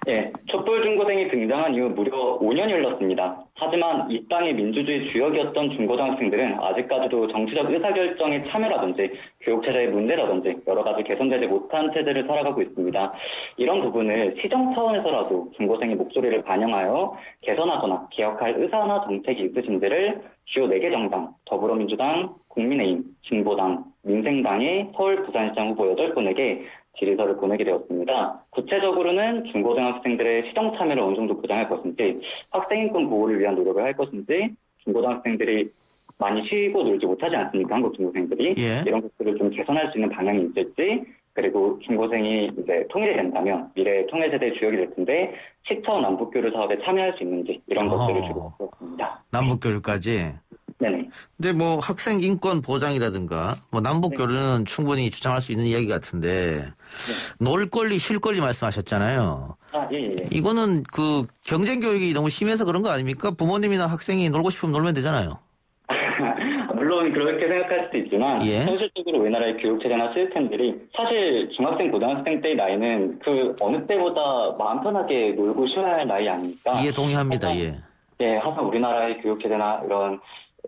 예, 촛불중고생이 등장한 이후 무려 5년이 흘렀습니다. 하지만 이 땅의 민주주의 주역이었던 중고등학생들은 아직까지도 정치적 의사결정에 참여라든지 교육체제의 문제라든지 여러 가지 개선되지 못한 체제를 살아가고 있습니다. 이런 부분을 시정 차원에서라도 중고생의 목소리를 반영하여 개선하거나 개혁할 의사나 정책이 있으신지를 주요 4개 정당, 더불어민주당, 국민의힘, 진보당, 민생당의 서울 부산시장 후보 8분에게 질의서를 보내게 되었습니다. 구체적으로는 중고등학생들의 시정 참여를 어느 정도 보장할 것인지, 학생인권 보호를 위한 노력을 할 것인지, 중고등학생들이 많이 쉬고 놀지 못하지 않습니까? 한국 중고생들이. 예. 이런 것들을 좀 개선할 수 있는 방향이 있을지, 그리고 중고생이 이제 통일이 된다면 미래 통일세대의 주역이 될 텐데 시청 남북교류 사업에 참여할 수 있는지 이런 것들을 주로 보았습니다. 남북교류까지. 네네. 근데 뭐 학생 인권 보장이라든가 뭐 남북교류는 충분히 주장할 수 있는 이야기 같은데 놀 권리, 쉴 권리 말씀하셨잖아요. 아, 예. 이거는 그 경쟁 교육이 너무 심해서 그런 거 아닙니까? 부모님이나 학생이 놀고 싶으면 놀면 되잖아요. 물론 그렇게 생각할 수도 있지만 현실적으로 우리나라의 교육체제나 시스템들이 사실 중학생, 고등학생 때의 나이는 그 어느 때보다 마음 편하게 놀고 쉬어야 할 나이 아닙니까? 이해 동의합니다. 하지만 우리나라의 교육체제나 이런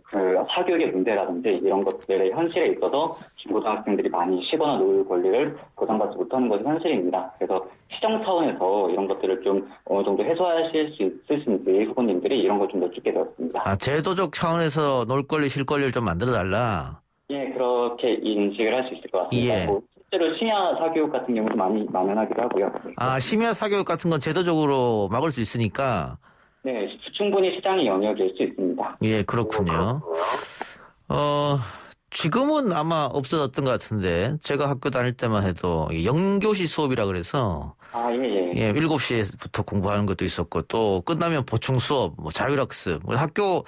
그 사교육의 문제라든지 이런 것들의 현실에 있어서 중고등학생들이 많이 쉬거나 놀 권리를 보장받지 못하는 것이 현실입니다. 그래서 시정 차원에서 이런 것들을 좀 어느 정도 해소하실 수 있으신지 후보님들이 이런 걸 좀 여쭙게 되었습니다. 아, 제도적 차원에서 놀 권리, 쉴 권리를 좀 만들어달라. 예, 그렇게 인식을 할 수 있을 것 같습니다. 뭐 실제로 심야 사교육 같은 경우도 많이 만연하기도 하고요. 아, 심야 사교육 같은 건 제도적으로 막을 수 있으니까. 네, 충분히 시장의 영역일 수 있습니다. 예, 그렇군요. 지금은 아마 없어졌던 것 같은데, 제가 학교 다닐 때만 해도 영교시 수업이라 그래서, 7시에부터 공부하는 것도 있었고, 또 끝나면 보충 수업, 뭐 자율학습, 학교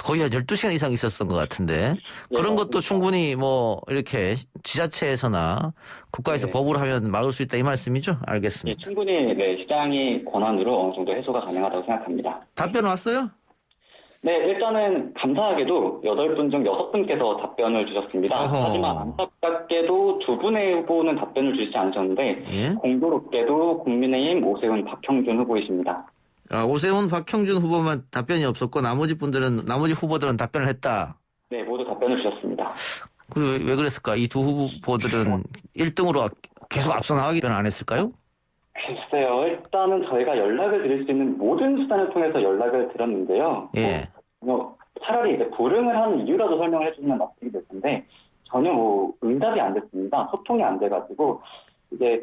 거의 한 12시간 이상 있었던 것 같은데, 그런 것도 충분히 뭐, 이렇게 지자체에서나 국가에서 법으로 하면 막을 수 있다 이 말씀이죠? 알겠습니다. 예, 충분히, 시장의 권한으로 어느 정도 해소가 가능하다고 생각합니다. 답변 왔어요? 네, 일단은 감사하게도 8분 중 6분께서 답변을 주셨습니다. 하지만 안타깝게도 2분의 후보는 답변을 주시지 않으셨는데, 공교롭게도 국민의힘 오세훈, 박형준 후보이십니다. 아, 오세훈, 박형준 후보만 답변이 없었고 나머지 후보들은 답변을 했다. 네, 모두 답변을 주셨습니다. 왜 그랬을까? 이 두 후보들은 1등으로 계속 앞서 나가기 때문에 안 했을까요? 글쎄요. 일단은 저희가 연락을 드릴 수 있는 모든 수단을 통해서 연락을 드렸는데요. 차라리 이제 불응을 하는 이유라도 설명을 해주시면 납득이 될 텐데 전혀 응답이 안 됐습니다. 소통이 안 돼가지고 이게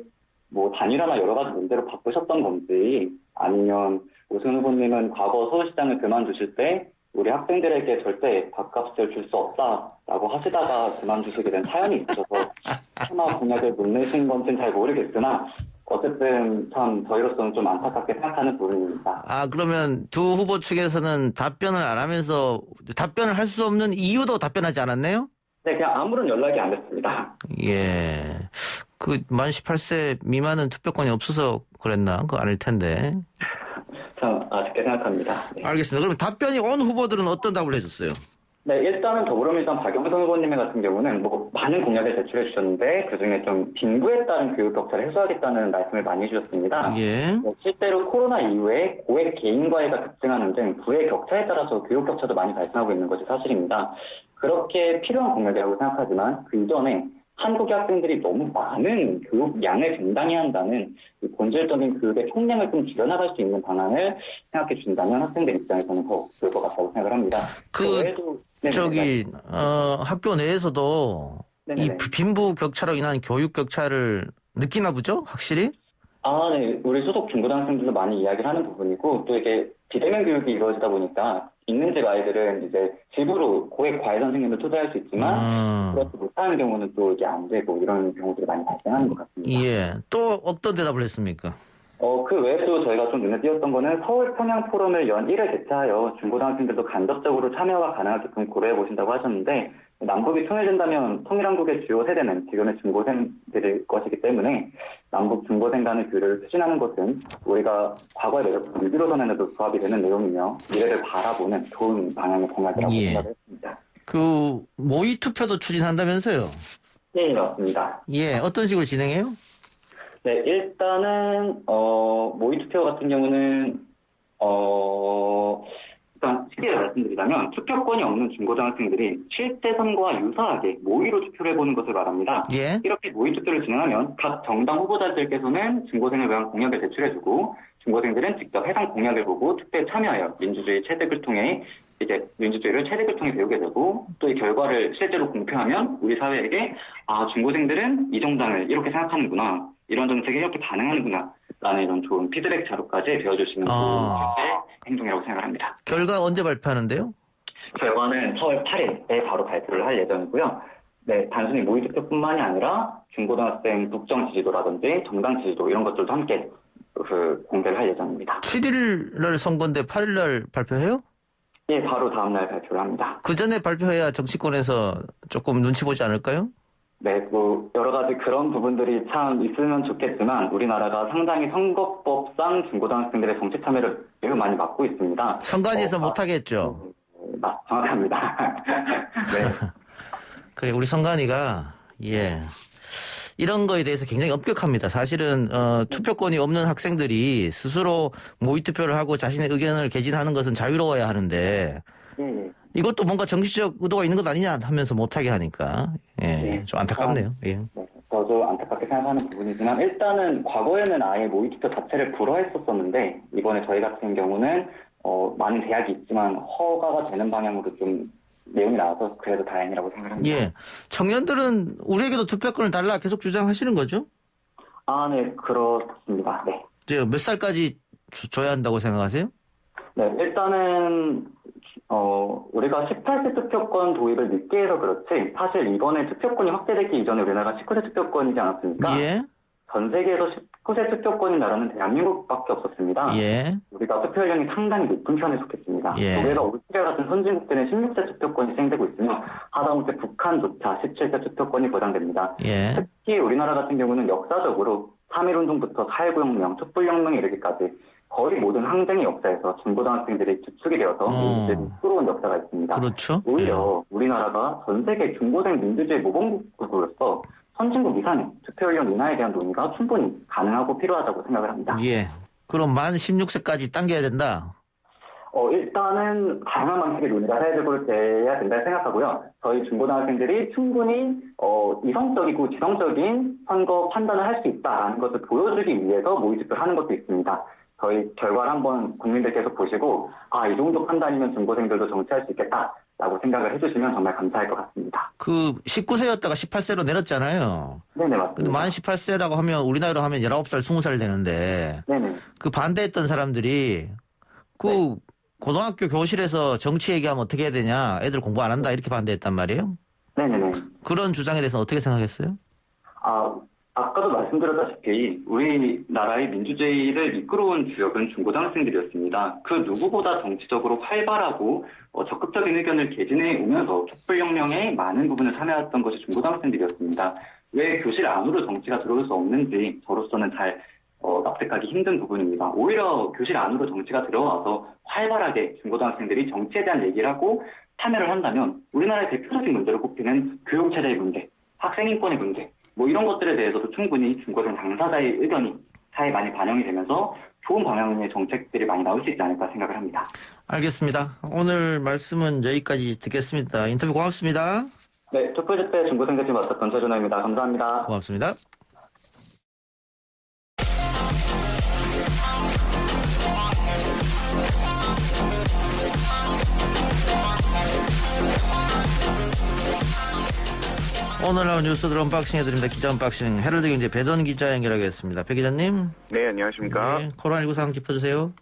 단일화나 여러 가지 문제로 바쁘셨던 건지 아니면 오승훈 후보님은 과거 서울시장을 그만두실 때 우리 학생들에게 절대 밥값을 줄 수 없다라고 하시다가 그만두시게 된 사연이 있어서 차마 공약을 못 내신 건지는 잘 모르겠으나 어쨌든 참 저희로서는 좀 안타깝게 생각하는 부분입니다. 아, 그러면 두 후보 측에서는 답변을 안 하면서 답변을 할 수 없는 이유도 답변하지 않았네요? 네, 그냥 아무런 연락이 안 됐습니다. 예. 만 18세 미만은 투표권이 없어서 그랬나? 그거 아닐 텐데. 참 아쉽게 생각합니다. 네. 알겠습니다. 그럼 답변이 온 후보들은 어떤 답을 해줬어요? 네, 일단은 더불어민주당 박영선 후보님 같은 경우는 많은 공약을 제출해 주셨는데 그중에 좀 빈부에 따른 교육 격차를 해소하겠다는 말씀을 많이 해주셨습니다. 실제로 코로나 이후에 고액 개인과외가 급증하는 등 부의 격차에 따라서 교육 격차도 많이 발생하고 있는 것이 사실입니다. 그렇게 필요한 공약이라고 생각하지만 그 이전에 한국의 학생들이 너무 많은 교육 양을 감당해야 한다는 본질적인 교육의 총량을 좀 줄여나갈 수 있는 방안을 생각해 주신다면 학생들 입장에서는 더 좋을 것 같다고 생각을 합니다. 학교 내에서도 이 빈부 격차로 인한 교육 격차를 느끼나 보죠? 확실히? 아, 네. 우리 소속 중고등학생들도 많이 이야기를 하는 부분이고 또 이게 비대면 교육이 이루어지다 보니까 있는 집 아이들은 이제 집으로 고액 과외 선생님을 투자할 수 있지만 그렇지 못하는 경우는 또 이게 안 되고 이런 경우들이 많이 발생하는 것 같습니다. 예. 또 어떤 대답을 했습니까? 그 외에도 저희가 좀 눈에 띄었던 거는 서울 평양 포럼을 연 1회 개최하여 중고등학생들도 간접적으로 참여가 가능하게끔 고려해 보신다고 하셨는데 남북이 통일된다면 통일한국의 주요 세대는 지금의 중고생들일 것이기 때문에 남북 중고생 간의 교류를 추진하는 것은 우리가 과거의 6.15선언에도 부합이 되는 내용이며 미래를 바라보는 좋은 방향의 공약이라고 생각을 했습니다. 모의 투표도 추진한다면서요? 네, 맞습니다. 예, 어떤 식으로 진행해요? 네, 일단은 모의투표 같은 경우는 일단 쉽게 말씀드리자면 투표권이 없는 중고등학생들이 실제 선거와 유사하게 모의로 투표를 해보는 것을 말합니다. 예. 이렇게 모의투표를 진행하면 각 정당 후보자들께서는 중고생을 위한 공약을 제출해주고 중고생들은 직접 해당 공약을 보고 투표에 참여하여 민주주의를 체득을 통해 배우게 되고 또 이 결과를 실제로 공표하면 우리 사회에게 중고생들은 이 정당을 이렇게 생각하는구나, 이런 정책에 이렇게 반응하는구나 라는 이런 좋은 피드백 자료까지 배워줄 수 있는 좋은 행동이라고 생각합니다. 결과 언제 발표하는데요? 결과는 4월 8일에 바로 발표를 할 예정이고요. 네, 단순히 모의투표뿐만이 아니라 중고등학생 국정 지지도라든지 정당 지지도 이런 것들도 함께 공개를 할 예정입니다. 7일 날 선거인데 8일 날 발표해요? 예, 바로 다음날 발표를 합니다. 그 전에 발표해야 정치권에서 조금 눈치 보지 않을까요? 네, 여러 가지 그런 부분들이 참 있으면 좋겠지만 우리나라가 상당히 선거법상 중고등학생들의 정치 참여를 매우 많이 막고 있습니다. 선관위에서 못하겠죠? 정확합니다. 네. 그래, 우리 선관위가, 이런 거에 대해서 굉장히 엄격합니다. 사실은, 투표권이 없는 학생들이 스스로 모의투표를 하고 자신의 의견을 개진하는 것은 자유로워야 하는데, 이것도 뭔가 정치적 의도가 있는 것 아니냐 하면서 못하게 하니까, 좀 안타깝네요. 저도 안타깝게 생각하는 부분이지만, 일단은 과거에는 아예 모의투표 자체를 불허했었었는데, 이번에 저희 같은 경우는, 많은 제약이 있지만 허가가 되는 방향으로 좀 내용이 나와서 그래도 다행이라고 생각합니다. 예. 청년들은 우리에게도 투표권을 달라 계속 주장하시는 거죠? 네, 그렇습니다. 네. 이제 몇 살까지 줘야 한다고 생각하세요? 네, 일단은 우리가 18세 투표권 도입을 늦게 해서 그렇지 사실 이번에 투표권이 확대되기 이전에 우리나라가 19세 투표권이지 않았습니까? 예. 전 세계에서 19세 투표권인 나라는 대한민국밖에 없었습니다. 예. 우리가 투표 연령이 상당히 높은 편에 속했습니다. 독일과 오스트리아 같은 선진국들은 16세 투표권이 시행되고 있으며 하다못해 북한조차 17세 투표권이 보장됩니다. 예. 특히 우리나라 같은 경우는 역사적으로 3.1운동부터 4.19 혁명, 촛불혁명에 이르기까지 거의 모든 항쟁의 역사에서 중고등학생들이 주축이 되어서 민주주의를 끌어온 역사가 있습니다. 그렇죠. 오히려 우리나라가 전 세계 중고생 민주주의 모범국으로서 선진국 이상의 투표 연령 인하에 대한 논의가 충분히 가능하고 필요하다고 생각을 합니다. 예. 그럼 만 16세까지 당겨야 된다? 일단은 다양한 방식의 논의가 돼야 된다 생각하고요. 저희 중고등학생들이 충분히 이성적이고 지성적인 선거 판단을 할 수 있다는 것을 보여주기 위해서 모의투표를 하는 것도 있습니다. 저희 결과를 한번 국민들께서 보시고 이 정도 판단이면 중고생들도 정치할 수 있겠다라고 생각을 해주시면 정말 감사할 것 같습니다. 19세였다가 18세로 내렸잖아요. 네네, 맞습니다. 근데 만 18세라고 하면 우리 나이로 하면 19살, 20살 되는데 네네. 그 반대했던 사람들이 고등학교 교실에서 정치 얘기하면 어떻게 해야 되냐, 애들 공부 안 한다 이렇게 반대했단 말이에요. 네네네. 그런 주장에 대해서는 어떻게 생각했어요? 아까도 말씀드렸다시피 우리나라의 민주주의를 이끌어온 주역은 중고등학생들이었습니다. 그 누구보다 정치적으로 활발하고 적극적인 의견을 개진해 오면서 촛불혁명에 많은 부분을 참여했던 것이 중고등학생들이었습니다. 왜 교실 안으로 정치가 들어올 수 없는지 저로서는 잘 납득하기 힘든 부분입니다. 오히려 교실 안으로 정치가 들어와서 활발하게 중고등학생들이 정치에 대한 얘기를 하고 참여를 한다면 우리나라의 대표적인 문제로 꼽히는 교육체제의 문제, 학생인권의 문제, 이런 것들에 대해서도 충분히 중고등 당사자의 의견이 사회에 많이 반영이 되면서 좋은 방향의 정책들이 많이 나올 수 있지 않을까 생각을 합니다. 알겠습니다. 오늘 말씀은 여기까지 듣겠습니다. 인터뷰 고맙습니다. 네, 촛불집회 중고생대표 맡았던 최준호입니다. 감사합니다. 고맙습니다. 오늘 나온 뉴스들 언박싱 해드립니다. 기자 언박싱 헤럴드 경제 배던 기자 연결하겠습니다. 배 기자님. 네, 안녕하십니까. 네, 코로나19 상황 짚어주세요.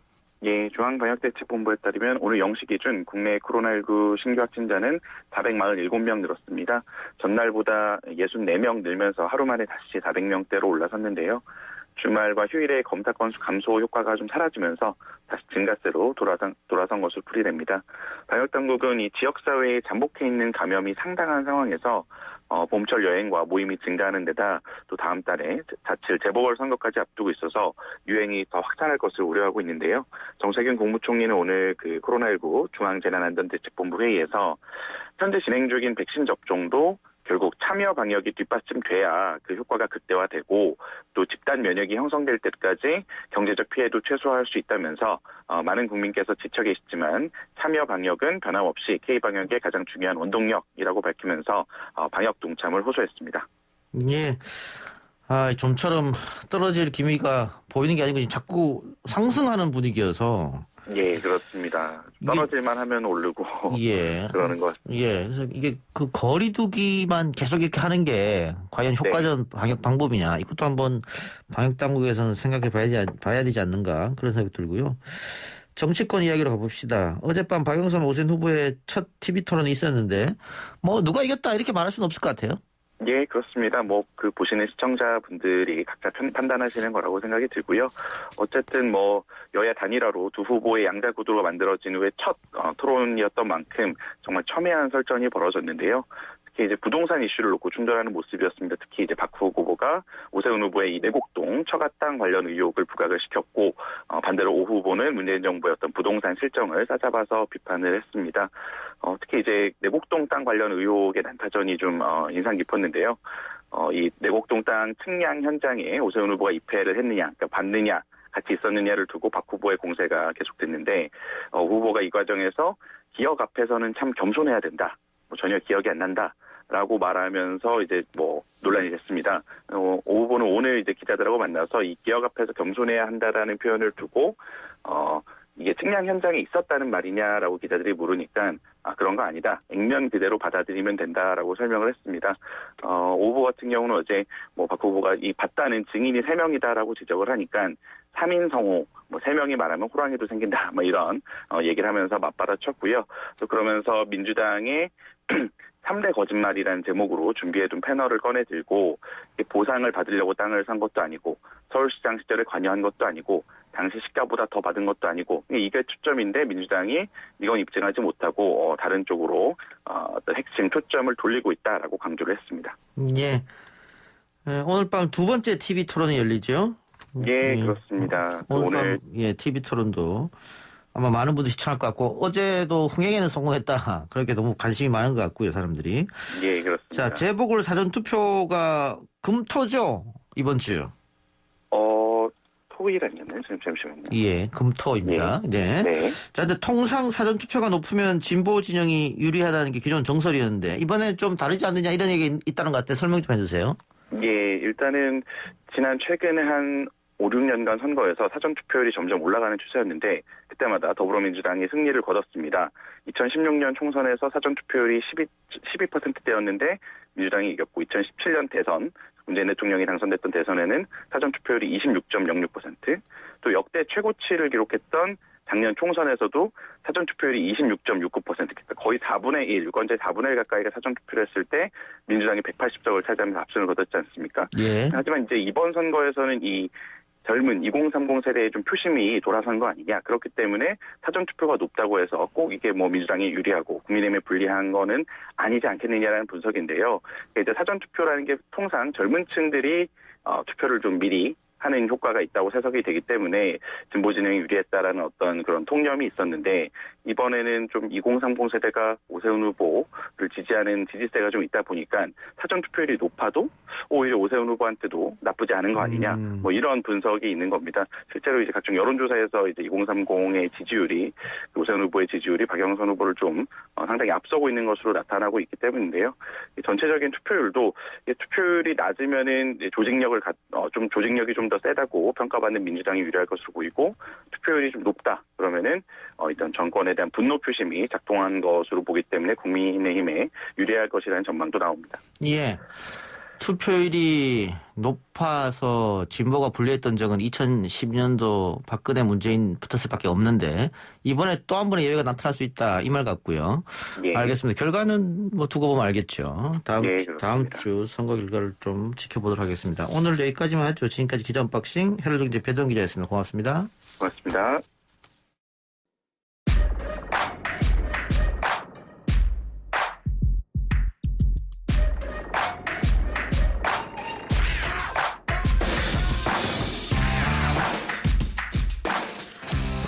예, 중앙방역대책본부에 따르면 오늘 0시 기준 국내 코로나19 신규 확진자는 447명 늘었습니다. 전날보다 64명 늘면서 하루 만에 다시 400명대로 올라섰는데요. 주말과 휴일에 검사 건수 감소 효과가 좀 사라지면서 다시 증가세로 돌아선 것으로 풀이됩니다. 방역당국은 이 지역사회에 잠복해 있는 감염이 상당한 상황에서 봄철 여행과 모임이 증가하는 데다 또 다음 달에 자칫 재보궐선거까지 앞두고 있어서 유행이 더 확산할 것을 우려하고 있는데요. 정세균 국무총리는 오늘 코로나19 중앙재난안전대책본부 회의에서 현재 진행 중인 백신 접종도 결국 참여 방역이 뒷받침돼야 그 효과가 극대화되고 또 집단 면역이 형성될 때까지 경제적 피해도 최소화할 수 있다면서 많은 국민께서 지쳐 계시지만 참여 방역은 변함없이 K방역의 가장 중요한 원동력이라고 밝히면서 방역 동참을 호소했습니다. 예. 좀처럼 떨어질 기미가 보이는 게 아니고 지금 자꾸 상승하는 분위기여서. 예, 그렇습니다. 떨어질만 하면 오르고 예. 그러는 것 같습니다. 예. 그래서 이게 그 거리두기만 계속 이렇게 하는 게 과연 효과적 방역 방법이냐. 이것도 한번 방역 당국에서는 생각해 봐야 되지 않는가. 그런 생각이 들고요. 정치권 이야기로 가봅시다. 어젯밤 박영선 오세훈 후보의 첫 TV 토론이 있었는데 누가 이겼다 이렇게 말할 수는 없을 것 같아요. 예, 그렇습니다. 보시는 시청자분들이 각자 판단하시는 거라고 생각이 들고요. 어쨌든 여야 단일화로 두 후보의 양자 구도로 만들어진 후에 첫 토론이었던 만큼 정말 첨예한 설전이 벌어졌는데요. 특히 이제 부동산 이슈를 놓고 충돌하는 모습이었습니다. 특히 이제 박후옥 후보가 오세훈 후보의 이 내곡동 처가 땅 관련 의혹을 부각을 시켰고, 반대로 오 후보는 문재인 정부의 어떤 부동산 실정을 싸잡아서 비판을 했습니다. 특히 이제 내곡동 땅 관련 의혹의 난타전이 좀 인상 깊었는데요. 이 내곡동 땅 측량 현장에 오세훈 후보가 입회를 했느냐, 그러니까 봤느냐, 같이 있었느냐를 두고 박 후보의 공세가 계속됐는데, 후보가 이 과정에서 기억 앞에서는 참 겸손해야 된다. 전혀 기억이 안 난다라고 말하면서 이제 논란이 됐습니다. 오 후보는 오늘 이제 기자들하고 만나서 이 기억 앞에서 겸손해야 한다라는 표현을 두고 이게 측량 현장에 있었다는 말이냐라고 기자들이 물으니까 그런 거 아니다. 액면 그대로 받아들이면 된다라고 설명을 했습니다. 오 후보 같은 경우는 어제 박 후보가 이 봤다는 증인이 3명이다라고 지적을 하니까 3인 성호, 3명이 말하면 호랑이도 생긴다, 이런 얘기를 하면서 맞받아쳤고요. 또 그러면서 민주당의 3대 거짓말이라는 제목으로 준비해둔 패널을 꺼내들고 보상을 받으려고 땅을 산 것도 아니고 서울시장 시절에 관여한 것도 아니고 당시 시가보다 더 받은 것도 아니고 이게 초점인데 민주당이 이건 입증하지 못하고 다른 쪽으로 어떤 핵심 초점을 돌리고 있다라고 강조를 했습니다. 예. 오늘 밤 두 번째 TV 토론이 열리죠? 예, 그렇습니다. 오늘 밤 TV 토론도 아마 많은 분들이 시청할 것 같고 어제도 흥행에는 성공했다. 그렇게 너무 관심이 많은 것 같고요, 사람들이. 예, 그렇습니다. 자, 재보궐 사전 투표가 금토죠, 이번 주. 토일 아니었나요? 잠시만요. 예, 금토입니다. 네. 네. 자, 근데 통상 사전 투표가 높으면 진보 진영이 유리하다는 게 기존 정설이었는데 이번에 좀 다르지 않느냐 이런 얘기 있다는 것 같아요. 설명 좀 해주세요. 예, 일단은 최근에 한 5, 6년간 선거에서 사전투표율이 점점 올라가는 추세였는데 그때마다 더불어민주당이 승리를 거뒀습니다. 2016년 총선에서 사전투표율이 12%대였는데 민주당이 이겼고 2017년 대선, 문재인 대통령이 당선됐던 대선에는 사전투표율이 26.06%, 또 역대 최고치를 기록했던 작년 총선에서도 사전투표율이 26.69%, 그러니까 거의 4분의 1, 유권자의 4분의 1 가까이가 사전투표를 했을 때 민주당이 180석을 차지하면서 압승을 거뒀지 않습니까? 예. 하지만 이제 이번 선거에서는 이 젊은 2030 세대의 좀 표심이 돌아선 거 아니냐. 그렇기 때문에 사전투표가 높다고 해서 꼭 이게 민주당이 유리하고 국민의힘에 불리한 거는 아니지 않겠느냐라는 분석인데요. 이제 사전투표라는 게 통상 젊은 층들이 투표를 좀 미리 하는 효과가 있다고 해석이 되기 때문에 진보 진영이 유리했다라는 어떤 그런 통념이 있었는데 이번에는 좀 2030 세대가 오세훈 후보를 지지하는 지지세가 좀 있다 보니까 사전 투표율이 높아도 오히려 오세훈 후보한테도 나쁘지 않은 거 아니냐 이런 분석이 있는 겁니다. 실제로 이제 각종 여론조사에서 이제 2030의 지지율이 오세훈 후보의 지지율이 박영선 후보를 좀 상당히 앞서고 있는 것으로 나타나고 있기 때문인데요. 전체적인 투표율도 투표율이 낮으면은 조직력이 좀 더 세다고 평가받는 민주당이 유리할 것으로 보이고 투표율이 좀 높다 그러면은 일단 정권에 대한 분노 표심이 작동한 것으로 보기 때문에 국민의힘에 유리할 것이라는 전망도 나옵니다. 예. 투표율이 높아서 진보가 불리했던 적은 2010년도 박근혜 문재인 붙었을 밖에 없는데 이번에 또 한 번의 예외가 나타날 수 있다 이 말 같고요. 예. 알겠습니다. 결과는 두고 보면 알겠죠. 다음 주 선거 결과를 좀 지켜보도록 하겠습니다. 오늘 여기까지만 하죠. 지금까지 기자 언박싱 헤럴드경제 배동 기자였습니다. 고맙습니다. 고맙습니다.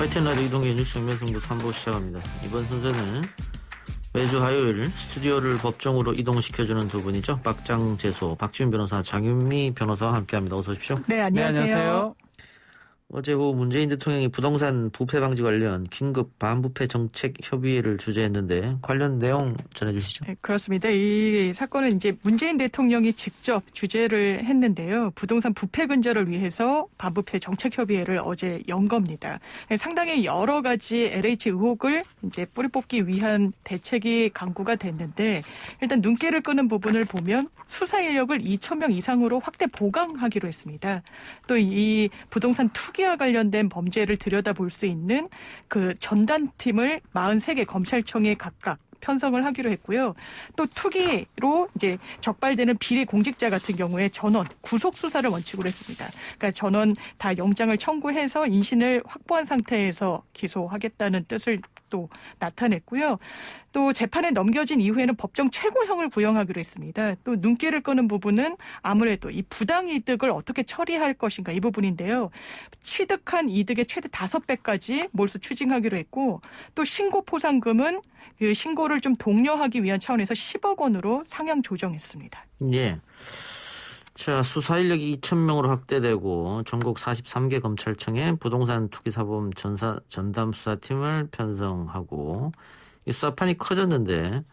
YTN 라디오 이동규 뉴스 정면승부 3부 시작합니다. 이번 순서는 매주 화요일 스튜디오를 법정으로 이동시켜주는 두 분이죠. 박장재소, 박지훈 변호사, 장윤미 변호사와 함께합니다. 어서 오십시오. 네, 안녕하세요. 네, 안녕하세요. 어제 오후 문재인 대통령이 부동산 부패 방지 관련 긴급 반부패 정책 협의회를 주재했는데 관련 내용 전해주시죠. 네, 그렇습니다. 이 사건은 이제 문재인 대통령이 직접 주재를 했는데요. 부동산 부패 근절을 위해서 반부패 정책 협의회를 어제 연 겁니다. 상당히 여러 가지 LH 의혹을 이제 뿌리 뽑기 위한 대책이 강구가 됐는데 일단 눈길을 끄는 부분을 보면 수사 인력을 2,000명 이상으로 확대 보강하기로 했습니다. 또 이 부동산 투기와 관련된 범죄를 들여다볼 수 있는 그 전담팀을 43개 검찰청에 각각 편성을 하기로 했고요. 또 투기로 이제 적발되는 비리 공직자 같은 경우에 전원 구속 수사를 원칙으로 했습니다. 그러니까 전원 다 영장을 청구해서 인신을 확보한 상태에서 기소하겠다는 뜻을 또 나타냈고요. 또 재판에 넘겨진 이후에는 법정 최고형을 구형하기로 했습니다. 또 눈길을 끄는 부분은 아무래도 이 부당이득을 어떻게 처리할 것인가 이 부분인데요. 취득한 이득의 최대 5배까지 몰수 추징하기로 했고 또 신고 포상금은 그 신고를 좀 독려하기 위한 차원에서 10억 원으로 상향 조정했습니다. 예. 자, 수사 인력이 2,000명으로 확대되고 전국 43개 검찰청에 부동산 투기사범 전담 수사팀을 편성하고 이 수사판이 커졌는데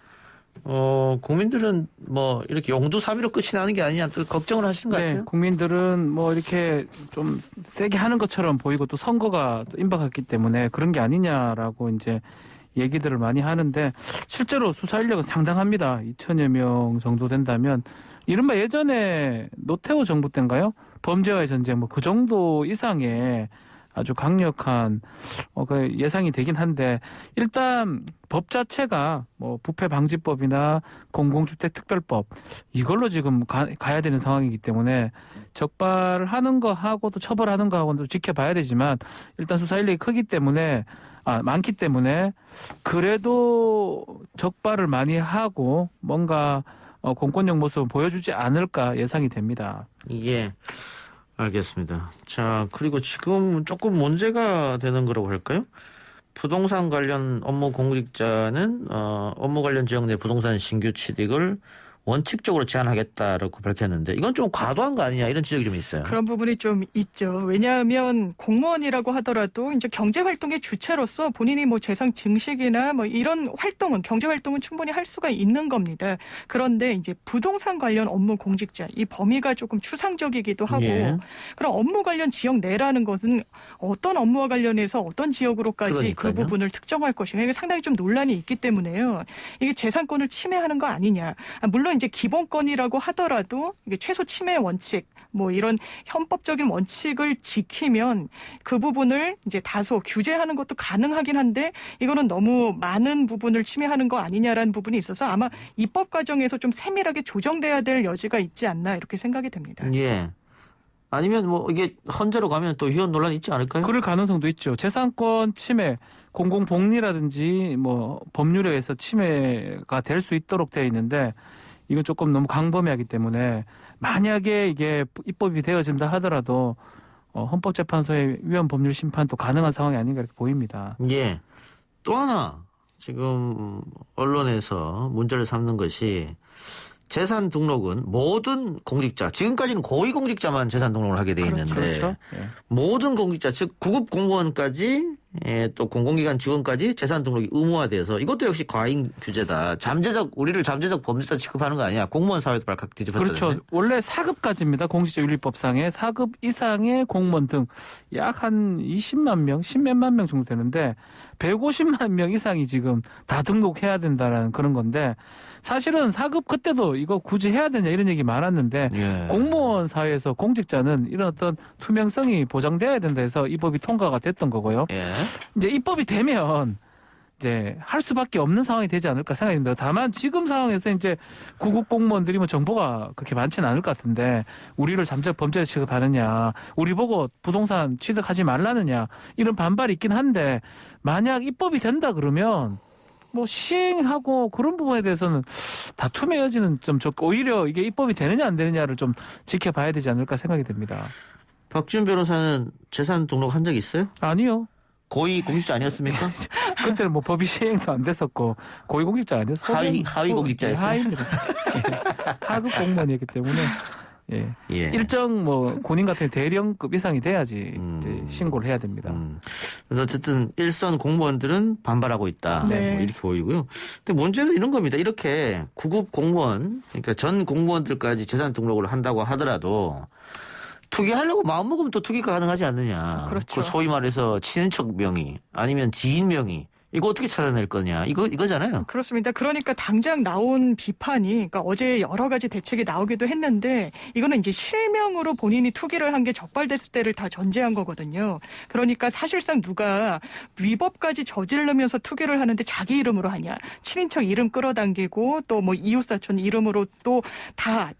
국민들은 뭐 이렇게 용두사미로 끝이 나는 게 아니냐 또 걱정을 하시는 것 같아요. 네, 국민들은 뭐 이렇게 좀 세게 하는 것처럼 보이고 또 선거가 또 임박했기 때문에 그런 게 아니냐라고 이제 얘기들을 많이 하는데 실제로 수사 인력은 상당합니다. 2,000여 명 정도 된다면 이른바 예전에 노태우 정부 때인가요? 범죄와의 전쟁 뭐 그 정도 이상의 아주 강력한 그 예상이 되긴 한데 일단 법 자체가 뭐 부패 방지법이나 공공주택 특별법 이걸로 지금 가야 되는 상황이기 때문에 적발하는 거 하고도 처벌하는 거 하고도 지켜봐야 되지만 일단 수사 인력이 크기 때문에 많기 때문에 그래도 적발을 많이 하고 뭔가 공권력 모습을 보여주지 않을까 예상이 됩니다. 예, 알겠습니다. 자, 그리고 지금 조금 문제가 되는 거라고 할까요? 부동산 관련 업무 공직자는 업무 관련 지역 내 부동산 신규 취득을 원칙적으로 제한하겠다라고 밝혔는데 이건 좀 과도한 거 아니냐 이런 지적이 좀 있어요. 그런 부분이 좀 있죠. 왜냐하면 공무원이라고 하더라도 이제 경제 활동의 주체로서 본인이 뭐 재산 증식이나 뭐 이런 활동은 경제 활동은 충분히 할 수가 있는 겁니다. 그런데 이제 부동산 관련 업무 공직자 이 범위가 조금 추상적이기도 하고 예. 그럼 업무 관련 지역 내라는 것은 어떤 업무와 관련해서 어떤 지역으로까지 그러니까요. 그 부분을 특정할 것인가 이게 상당히 좀 논란이 있기 때문에요. 이게 재산권을 침해하는 거 아니냐. 물론 이제 기본권이라고 하더라도 이게 최소 침해 원칙 뭐 이런 헌법적인 원칙을 지키면 그 부분을 이제 다소 규제하는 것도 가능하긴 한데 이거는 너무 많은 부분을 침해하는 거 아니냐라는 부분이 있어서 아마 입법 과정에서 좀 세밀하게 조정돼야 될 여지가 있지 않나 이렇게 생각이 됩니다. 예. 아니면 뭐 이게 헌재로 가면 또 위헌 논란이 있지 않을까요? 그럴 가능성도 있죠. 재산권 침해, 공공복리라든지 뭐 법률에 의해서 침해가 될 수 있도록 되어 있는데 이건 조금 너무 광범위하기 때문에 만약에 이게 입법이 되어진다 하더라도 헌법재판소의 위헌 법률 심판도 가능한 상황이 아닌가 이렇게 보입니다. 예. 또 하나 지금 언론에서 문제를 삼는 것이 재산 등록은 모든 공직자, 지금까지는 고위공직자만 재산 등록을 하게 돼 있는데 그렇죠. 예. 모든 공직자, 즉 구급 공무원까지 또 공공기관 직원까지 재산 등록이 의무화돼서 이것도 역시 과잉 규제다. 우리를 잠재적 범죄자 취급하는 거 아니야. 공무원 사회도 발칵 뒤집었잖아요. 그렇죠. 원래 4급까지입니다. 공직자윤리법상에 4급 이상의 공무원 등 약 한 20만 명, 10몇만 명 정도 되는데 150만 명 이상이 지금 다 등록해야 된다라는 그런 건데 사실은 4급 그때도 이거 굳이 해야 되냐 이런 얘기 많았는데 예. 공무원 사회에서 공직자는 이런 어떤 투명성이 보장돼야 된다 해서 이 법이 통과가 됐던 거고요. 예. 이제 입법이 되면 이제 할 수밖에 없는 상황이 되지 않을까 생각이 듭니다. 다만 지금 상황에서 이제 구급 공무원들이 뭐 정보가 그렇게 많지는 않을 것 같은데 우리를 잠재적 범죄자 취급하느냐, 우리 보고 부동산 취득하지 말라느냐 이런 반발이 있긴 한데 만약 입법이 된다 그러면 뭐 시행하고 그런 부분에 대해서는 다툼의 여지는 좀 적고 오히려 이게 입법이 되느냐 안 되느냐를 좀 지켜봐야 되지 않을까 생각이 됩니다. 박지훈 변호사는 재산 등록 한 적 있어요? 아니요. 고위 공직자 아니었습니까? 그때는 뭐 법이 시행도 안 됐었고 고위 공직자 아니었어요. 하위 공직자였어요. 하위입니다. 하급 공무원이었기 때문에 예. 일정 뭐 군인 같은 대령급 이상이 돼야지 이제 신고를 해야 됩니다. 그래서 어쨌든 일선 공무원들은 반발하고 있다. 네. 뭐 이렇게 보이고요. 근데 문제는 이런 겁니다. 이렇게 구급 공무원, 그러니까 전 공무원들까지 재산 등록을 한다고 하더라도 투기하려고 마음먹으면 또 투기가 가능하지 않느냐. 그렇죠. 그 소위 말해서 친인척 명의 아니면 지인 명의. 이거 어떻게 찾아낼 거냐. 이거잖아요. 그렇습니다. 그러니까 당장 나온 비판이, 그러니까 어제 여러 가지 대책이 나오기도 했는데 이거는 이제 실명으로 본인이 투기를 한 게 적발됐을 때를 다 전제한 거거든요. 그러니까 사실상 누가 위법까지 저지르면서 투기를 하는데 자기 이름으로 하냐. 친인척 이름 끌어당기고 또 뭐 이웃사촌 이름으로 또 다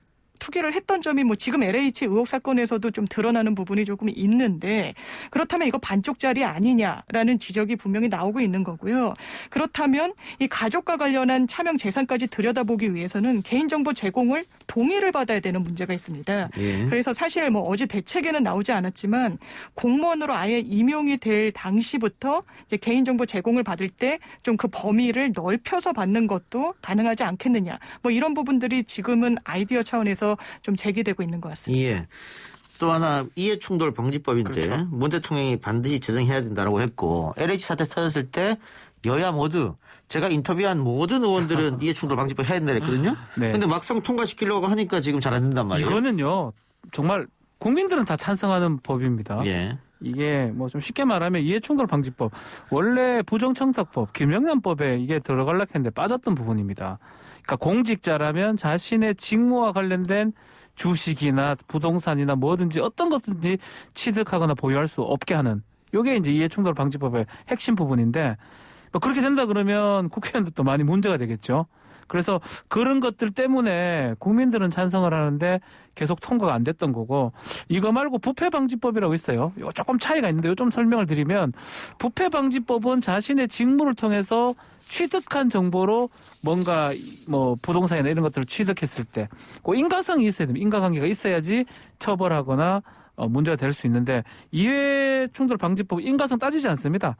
투기를 했던 점이 뭐 지금 LH 의혹 사건에서도 좀 드러나는 부분이 조금 있는데 그렇다면 이거 반쪽짜리 아니냐라는 지적이 분명히 나오고 있는 거고요. 그렇다면 이 가족과 관련한 차명 재산까지 들여다보기 위해서는 개인정보 제공을 동의를 받아야 되는 문제가 있습니다. 예. 그래서 사실 뭐 어제 대책에는 나오지 않았지만 공무원으로 아예 임용이 될 당시부터 이제 개인정보 제공을 받을 때 좀 그 범위를 넓혀서 받는 것도 가능하지 않겠느냐. 뭐 이런 부분들이 지금은 아이디어 차원에서 좀 제기되고 있는 것 같습니다. 예. 또 하나 이해충돌 방지법인데 그렇죠. 문 대통령이 반드시 제정해야 된다고 했고 LH 사태 터졌을 때 여야 모두 제가 인터뷰한 모든 의원들은 이해충돌 방지법 해야 된다 그랬거든요. 네. 근데 막상 통과시키려고 하니까 지금 잘 안 된단 말이에요. 이거는요 정말 국민들은 다 찬성하는 법입니다. 예. 이게 뭐 좀 쉽게 말하면 이해충돌 방지법 원래 부정청탁법 김영란법에 이게 들어가려고 했는데 빠졌던 부분입니다. 그러니까 공직자라면 자신의 직무와 관련된 주식이나 부동산이나 뭐든지 어떤 것든지 취득하거나 보유할 수 없게 하는 이게 이제 이해충돌 방지법의 핵심 부분인데 뭐 그렇게 된다 그러면 국회의원들도 많이 문제가 되겠죠. 그래서 그런 것들 때문에 국민들은 찬성을 하는데 계속 통과가 안 됐던 거고 이거 말고 부패방지법이라고 있어요. 이거 조금 차이가 있는데 이거 좀 설명을 드리면 부패방지법은 자신의 직무를 통해서 취득한 정보로 뭔가 뭐 부동산이나 이런 것들을 취득했을 때 그 인과성이 있어야 됩니다. 인과관계가 있어야지 처벌하거나 문제가 될 수 있는데 이해충돌방지법 인과성 따지지 않습니다.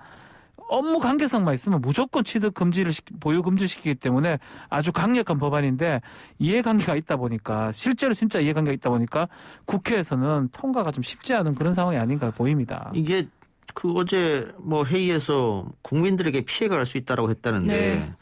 업무 관계상만 있으면 무조건 취득 금지를 보유 금지시키기 때문에 아주 강력한 법안인데 이해관계가 있다 보니까 실제로 진짜 이해관계가 있다 보니까 국회에서는 통과가 좀 쉽지 않은 그런 상황이 아닌가 보입니다. 이게 그 어제 뭐 회의에서 국민들에게 피해가 갈 수 있다라고 했다는데 네.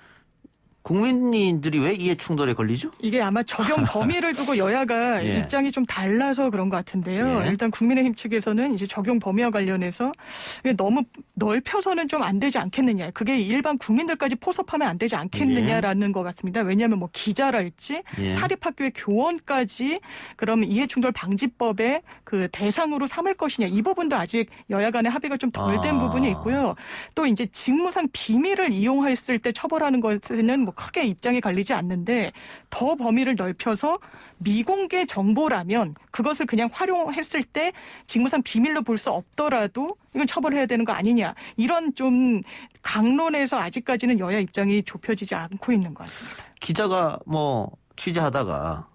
국민들이 왜 이해 충돌에 걸리죠? 이게 아마 적용 범위를 두고 여야가 예. 입장이 좀 달라서 그런 것 같은데요. 예. 일단 국민의힘 측에서는 이제 적용 범위와 관련해서 이게 너무 넓혀서는 좀 안 되지 않겠느냐. 그게 일반 국민들까지 포섭하면 안 되지 않겠느냐라는 것 같습니다. 왜냐하면 뭐 기자랄지 예. 사립학교의 교원까지 그러면 이해충돌 방지법의 그 대상으로 삼을 것이냐. 이 부분도 아직 여야 간의 합의가 좀 덜 된 부분이 있고요. 또 이제 직무상 비밀을 이용했을 때 처벌하는 것에는 뭐 크게 입장이 갈리지 않는데 더 범위를 넓혀서 미공개 정보라면 그것을 그냥 활용했을 때 직무상 비밀로 볼 수 없더라도 이건 처벌해야 되는 거 아니냐. 이런 좀 강론에서 아직까지는 여야 입장이 좁혀지지 않고 있는 것 같습니다. 기자가 뭐 취재하다가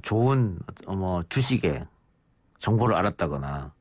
좋은 뭐 주식의 정보를 알았다거나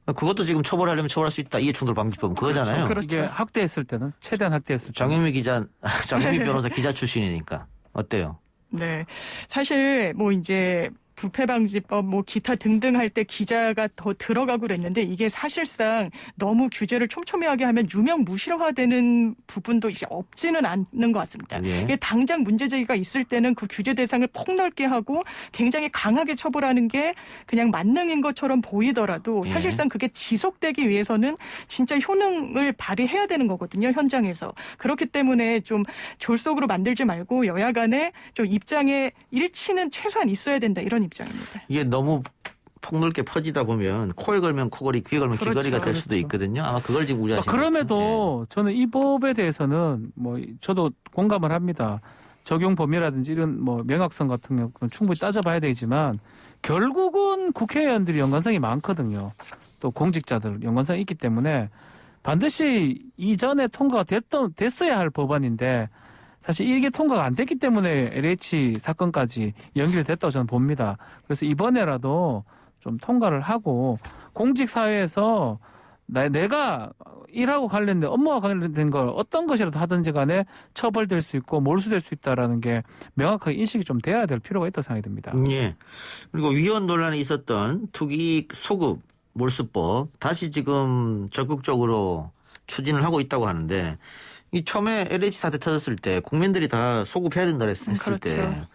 그것도 지금 처벌하려면 처벌할 수 있다. 이해충돌 방지법은 그거잖아요. 그렇죠. 이게 학대했을 때는 최대한 학대했을 때 장현미 변호사 기자 출신이니까 어때요? 네. 사실 뭐 이제 부패방지법 뭐 기타 등등 할 때 기자가 더 들어가고 그랬는데 이게 사실상 너무 규제를 촘촘하게 하면 유명무실화되는 부분도 이제 없지는 않는 것 같습니다. 예. 이게 당장 문제제기가 있을 때는 그 규제 대상을 폭넓게 하고 굉장히 강하게 처벌하는 게 그냥 만능인 것처럼 보이더라도 사실상 그게 지속되기 위해서는 진짜 효능을 발휘해야 되는 거거든요. 현장에서. 그렇기 때문에 좀 졸속으로 만들지 말고 여야 간에 좀 입장의 일치는 최소한 있어야 된다. 이런 입장입니다. 이게 너무 폭넓게 퍼지다 보면 코에 걸면 코걸이, 귀에 걸면 그렇죠, 귀걸이가 될 수도 그렇죠. 있거든요. 아마 그걸 지금 우려하시는 그럼에도 저는 이 법에 대해서는 뭐 저도 공감을 합니다. 적용 범위라든지 이런 뭐 명확성 같은 경우는 충분히 따져봐야 되지만 결국은 국회의원들이 연관성이 많거든요. 또 공직자들 연관성이 있기 때문에 반드시 이전에 통과가 됐어야 할 법안인데 사실 이게 통과가 안 됐기 때문에 LH 사건까지 연결됐다고 저는 봅니다. 그래서 이번에라도 좀 통과를 하고 공직사회에서 내가 일하고 관련된 업무와 관련된 걸 어떤 것이라도 하든지 간에 처벌될 수 있고 몰수될 수 있다라는 게 명확하게 인식이 좀 돼야 될 필요가 있다고 생각이 듭니다. 예. 그리고 위헌 논란이 있었던 투기이익 소급 몰수법 다시 지금 적극적으로 추진을 하고 있다고 하는데 이 처음에 LH 사태 터졌을 때 국민들이 다 소급해야 된다 했을 그렇죠. 때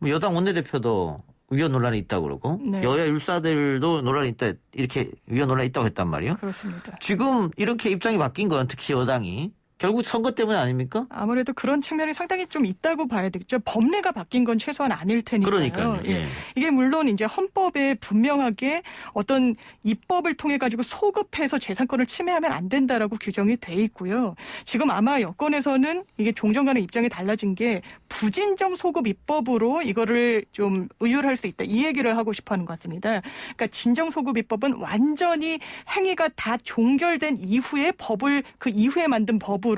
뭐 여당 원내대표도 위헌 논란이 있다고 그러고 네. 여야 율사들도 논란이 있다 이렇게 위헌 논란이 있다고 했단 말이에요. 그렇습니다. 지금 이렇게 입장이 바뀐 건 특히 여당이 결국 선거 때문 아닙니까? 아무래도 그런 측면이 상당히 좀 있다고 봐야 되겠죠. 법례가 바뀐 건 최소한 아닐 테니까요. 그러니까요. 예. 이게 물론 이제 헌법에 분명하게 어떤 입법을 통해 가지고 소급해서 재산권을 침해하면 안 된다라고 규정이 돼 있고요. 지금 아마 여권에서는 이게 종전 간의 입장이 달라진 게 부진정 소급 입법으로 이거를 좀 의율할 수 있다. 이 얘기를 하고 싶어 하는 것 같습니다. 그러니까 진정 소급 입법은 완전히 행위가 다 종결된 이후에 법을 그 이후에 만든 법으로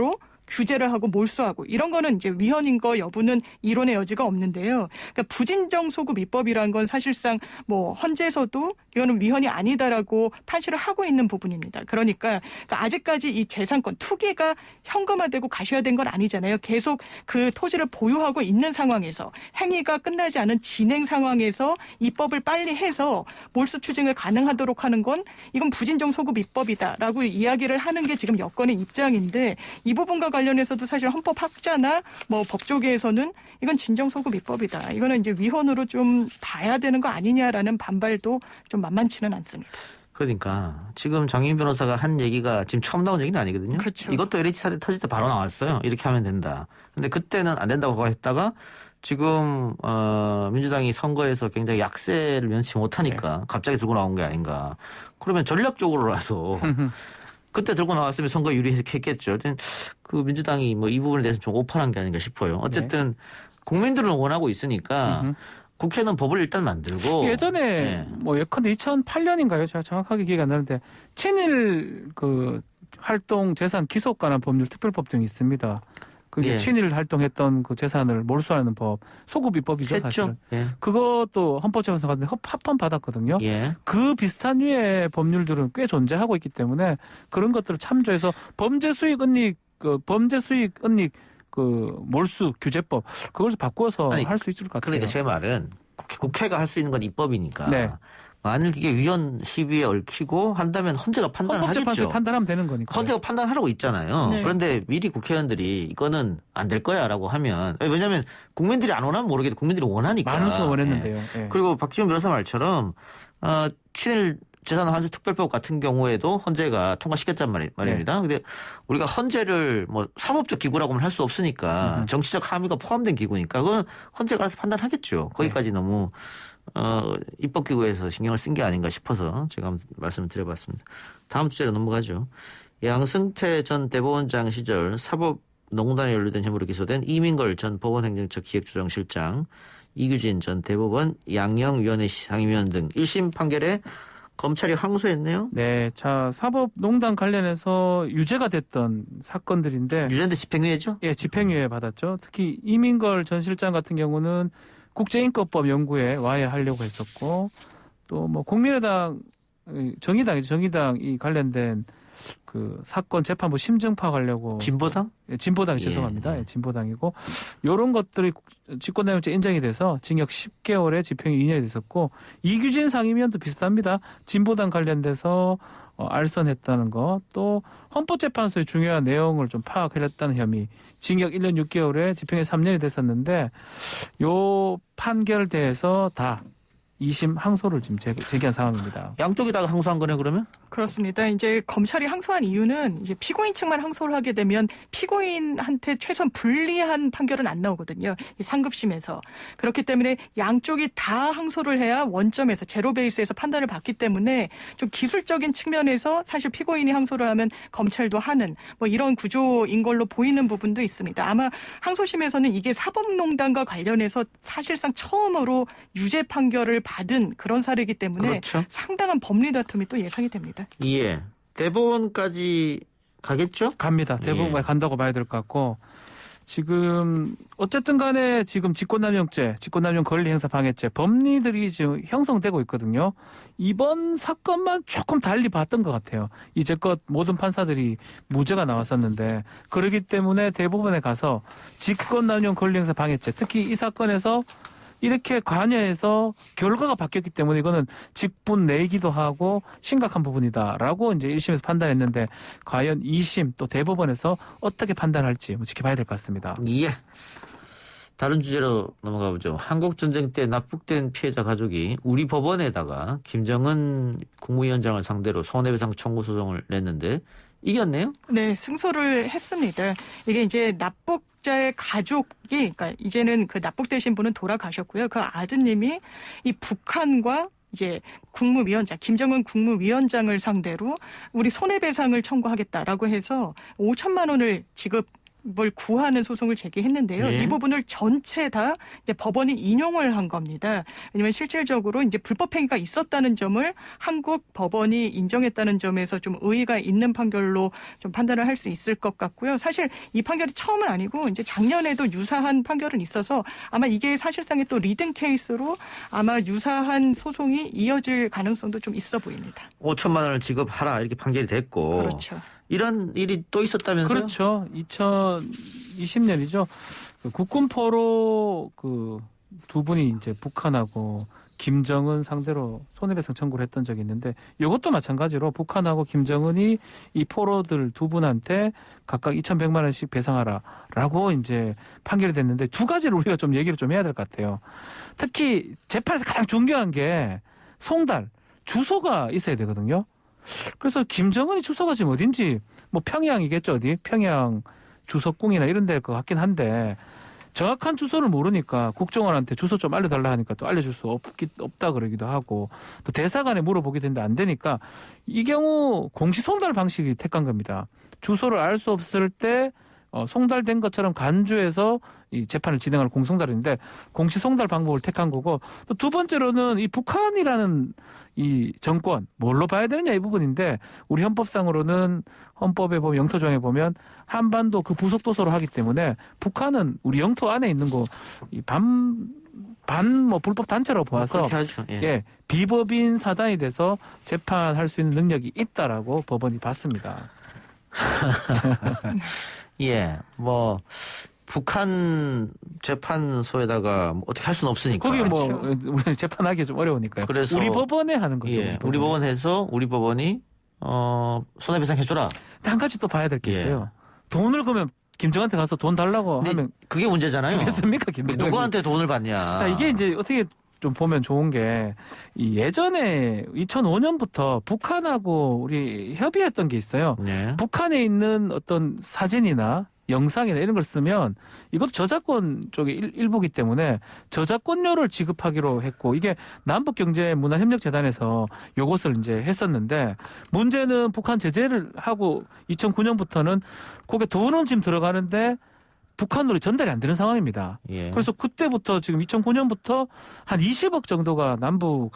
규제를 하고 몰수하고 이런 거는 이제 위헌인 거 여부는 이론의 여지가 없는데요. 그러니까 부진정 소급 입법이라는 건 사실상 뭐 헌재에서도 이거는 위헌이 아니다라고 판시를 하고 있는 부분입니다. 그러니까 아직까지 이 재산권 투기가 현금화되고 가시화된 건 아니잖아요. 계속 그 토지를 보유하고 있는 상황에서 행위가 끝나지 않은 진행 상황에서 입법을 빨리 해서 몰수 추징을 가능하도록 하는 건 이건 부진정 소급 입법이다라고 이야기를 하는 게 지금 여권의 입장인데 이 부분과 관련해서도 사실 헌법학자나 뭐 법조계에서는 이건 진정소급 입법이다. 이거는 이제 위헌으로 좀 봐야 되는 거 아니냐라는 반발도 좀 만만치는 않습니다. 그러니까 지금 장윤 변호사가 한 얘기가 지금 처음 나온 얘기는 아니거든요. 그렇죠. 이것도 LH 사태 터질 때 바로 나왔어요. 이렇게 하면 된다. 근데 그때는 안 된다고 했다가 지금 민주당이 선거에서 굉장히 약세를 면치 못하니까 갑자기 들고 나온 게 아닌가. 그러면 전략적으로라도 그때 들고 나왔으면 선거 유리했겠죠. 그 민주당이 뭐 이 부분에 대해서 좀 오판한 게 아닌가 싶어요. 어쨌든 국민들은 원하고 있으니까 국회는 법을 일단 만들고 예전에 뭐 예컨대 2008년인가요? 제가 정확하게 기억이 안 나는데 친일 그 활동 재산 기속 관한 법률 특별법 등이 있습니다. 그게 친일 활동했던 그 재산을 몰수하는 법, 소급 입법이죠, 사실은. 그것도 헌법재판소 갔는데 합헌 받았거든요. 그 비슷한 류의 법률들은 꽤 존재하고 있기 때문에 그런 것들을 참조해서 범죄 수익 은닉 그 몰수 규제법 그걸 바꿔서 할 수 있을 것 같아요. 그러니까 제 말은 국회가 할 수 있는 건 입법이니까. 네. 만일 그게 위헌 시비에 얽히고 한다면 헌재가 판단을 하겠죠. 헌법재판소에 판단하면 되는 거니까. 헌재가 판단하라고 있잖아요. 네. 그런데 미리 국회의원들이 이거는 안 될 거야라고 하면 왜냐하면 국민들이 안 원하면 모르겠는데 국민들이 원하니까. 많은 수 원했는데요. 네. 그리고 박지원 변호사 말처럼 친일 재산 환수 특별법 같은 경우에도 헌재가 통과시켰단 말입니다. 근데 우리가 헌재를 뭐 사법적 기구라고는 할 수 없으니까 정치적 함의가 포함된 기구니까 그건 헌재가 알아서 판단하겠죠. 거기까지 너무 입법기구에서 신경을 쓴 게 아닌가 싶어서 제가 한번 말씀을 드려봤습니다. 다음 주제로 넘어가죠. 양승태 전 대법원장 시절 사법농단에 연루된 혐의로 기소된 이민걸 전 법원행정처 기획조정실장, 이규진 전 대법원 양형위원회 상임위원 등 1심 판결에 검찰이 항소했네요. 네, 자 사법농단 관련해서 유죄가 됐던 사건들인데 유죄인데 집행유예죠? 예, 집행유예 받았죠. 특히 이민걸 전 실장 같은 경우는 국제인권법 연구에 와해하려고 했었고 또 뭐 국민의당 정의당이 관련된 그 사건 재판부 심증 파악하려고 진보당? 예, 진보당이 죄송합니다. 예, 진보당이고 이런 것들이 직권남용죄 인정이 돼서 징역 10개월에 집행이 2년이 됐었고 이규진 상임위원도 비슷합니다. 진보당 관련돼서 알선했다는 거 또 헌법재판소의 중요한 내용을 좀 파악했다는 혐의 징역 1년 6개월에 집행이 3년이 됐었는데 요 판결대에서 다 2심 항소를 지금 제기한 상황입니다. 양쪽이 다 항소한 거네 그러면? 그렇습니다. 이제 검찰이 항소한 이유는 이제 피고인 측만 항소를 하게 되면 피고인한테 최소한 불리한 판결은 안 나오거든요. 이 상급심에서. 그렇기 때문에 양쪽이 다 항소를 해야 원점에서 제로 베이스에서 판단을 받기 때문에 좀 기술적인 측면에서 사실 피고인이 항소를 하면 검찰도 하는 뭐 이런 구조인 걸로 보이는 부분도 있습니다. 아마 항소심에서는 이게 사법농단과 관련해서 사실상 처음으로 유죄 판결을 받은 그런 사례이기 때문에 그렇죠. 상당한 법리 다툼이 또 예상이 됩니다. 예. 대법원까지 가겠죠? 갑니다. 대법원까지 간다고 봐야 될 것 같고 지금 어쨌든 간에 지금 직권남용죄, 직권남용 권리행사 방해죄 법리들이 지금 형성되고 있거든요. 이번 사건만 조금 달리 봤던 것 같아요. 이제껏 모든 판사들이 무죄가 나왔었는데 그렇기 때문에 대법원에 가서 직권남용 권리행사 방해죄 특히 이 사건에서 이렇게 관여해서 결과가 바뀌었기 때문에 이거는 직분 내기도 하고 심각한 부분이다라고 이제 1심에서 판단했는데 과연 2심 또 대법원에서 어떻게 판단할지 지켜봐야 될 것 같습니다. 예. 다른 주제로 넘어가 보죠. 한국전쟁 때 납북된 피해자 가족이 우리 법원에다가 김정은 국무위원장을 상대로 손해배상 청구 소송을 냈는데 이겼네요? 네, 승소를 했습니다. 이게 이제 납북자의 가족이, 그러니까 이제는 그 납북되신 분은 돌아가셨고요. 그 아드님이 이 북한과 이제 국무위원장, 김정은 국무위원장을 상대로 우리 손해배상을 청구하겠다라고 해서 5천만 원을 을 구하는 소송을 제기했는데요. 네. 이 부분을 전체 다 이제 법원이 인용을 한 겁니다. 왜냐하면 실질적으로 이제 불법 행위가 있었다는 점을 한국 법원이 인정했다는 점에서 좀 의의가 있는 판결로 좀 판단을 할 수 있을 것 같고요. 사실 이 판결이 처음은 아니고 이제 작년에도 유사한 판결은 있어서 아마 이게 사실상의 또 리딩 케이스로 아마 유사한 소송이 이어질 가능성도 좀 있어 보입니다. 5천만 원을 지급하라 이렇게 판결이 됐고. 그렇죠. 이런 일이 또 있었다면서요? 그렇죠. 2020년이죠. 국군포로 그 두 분이 이제 북한하고 김정은 상대로 손해배상 청구를 했던 적이 있는데 이것도 마찬가지로 북한하고 김정은이 이 포로들 두 분한테 각각 2,100만 원씩 배상하라라고 이제 판결이 됐는데 두 가지를 우리가 좀 얘기를 좀 해야 될 것 같아요. 특히 재판에서 가장 중요한 게 송달, 주소가 있어야 되거든요. 그래서 김정은이 주소가 지금 어딘지 뭐 평양이겠죠. 어디? 평양 주석궁이나 이런 데일 것 같긴 한데 정확한 주소를 모르니까 국정원한테 주소 좀 알려달라 하니까 또 알려줄 수 없다 그러기도 하고 또 대사관에 물어보기도 했는데 안 되니까 이 경우 공시송달 방식이 택한 겁니다. 주소를 알 수 없을 때 송달된 것처럼 간주해서 이 재판을 진행할 공송달인데 공시송달 방법을 택한 거고 또 두 번째로는 이 북한이라는 이 정권 뭘로 봐야 되느냐 이 부분인데 우리 헌법상으로는 헌법에 보면 영토조항에 보면 한반도 그 부속도서로 하기 때문에 북한은 우리 영토 안에 있는 거 이 뭐 불법 단체라고 봐서 예, 비법인 사단이 돼서 재판할 수 있는 능력이 있다라고 법원이 봤습니다. 예, 뭐 북한 재판소에다가 뭐 어떻게 할 수는 없으니까. 거기 뭐 우리 재판하기 좀 어려우니까요. 그래서 우리 법원에 하는 거죠. 예, 우리 법원에서 우리 법원이 손해배상 해줘라. 한 가지 또 봐야 될 게 있어요. 돈을 그러면 김정한테 가서 돈 달라고 하면 그게 문제잖아요. 주겠습니까, 김정한? 누구한테 돈을 받냐? 자, 이게 이제 어떻게 좀 보면 좋은 게 이 예전에 2005년부터 북한하고 우리 협의했던 게 있어요. 네. 북한에 있는 어떤 사진이나 영상이나 이런 걸 쓰면 이것도 저작권 쪽의 일부기 때문에 저작권료를 지급하기로 했고 이게 남북경제문화협력재단에서 요것을 이제 했었는데 문제는 북한 제재를 하고 2009년부터는 거기에 돈은 지금 들어가는데 북한으로 전달이 안 되는 상황입니다. 예. 그래서 그때부터 지금 2009년부터 한 20억 정도가 남북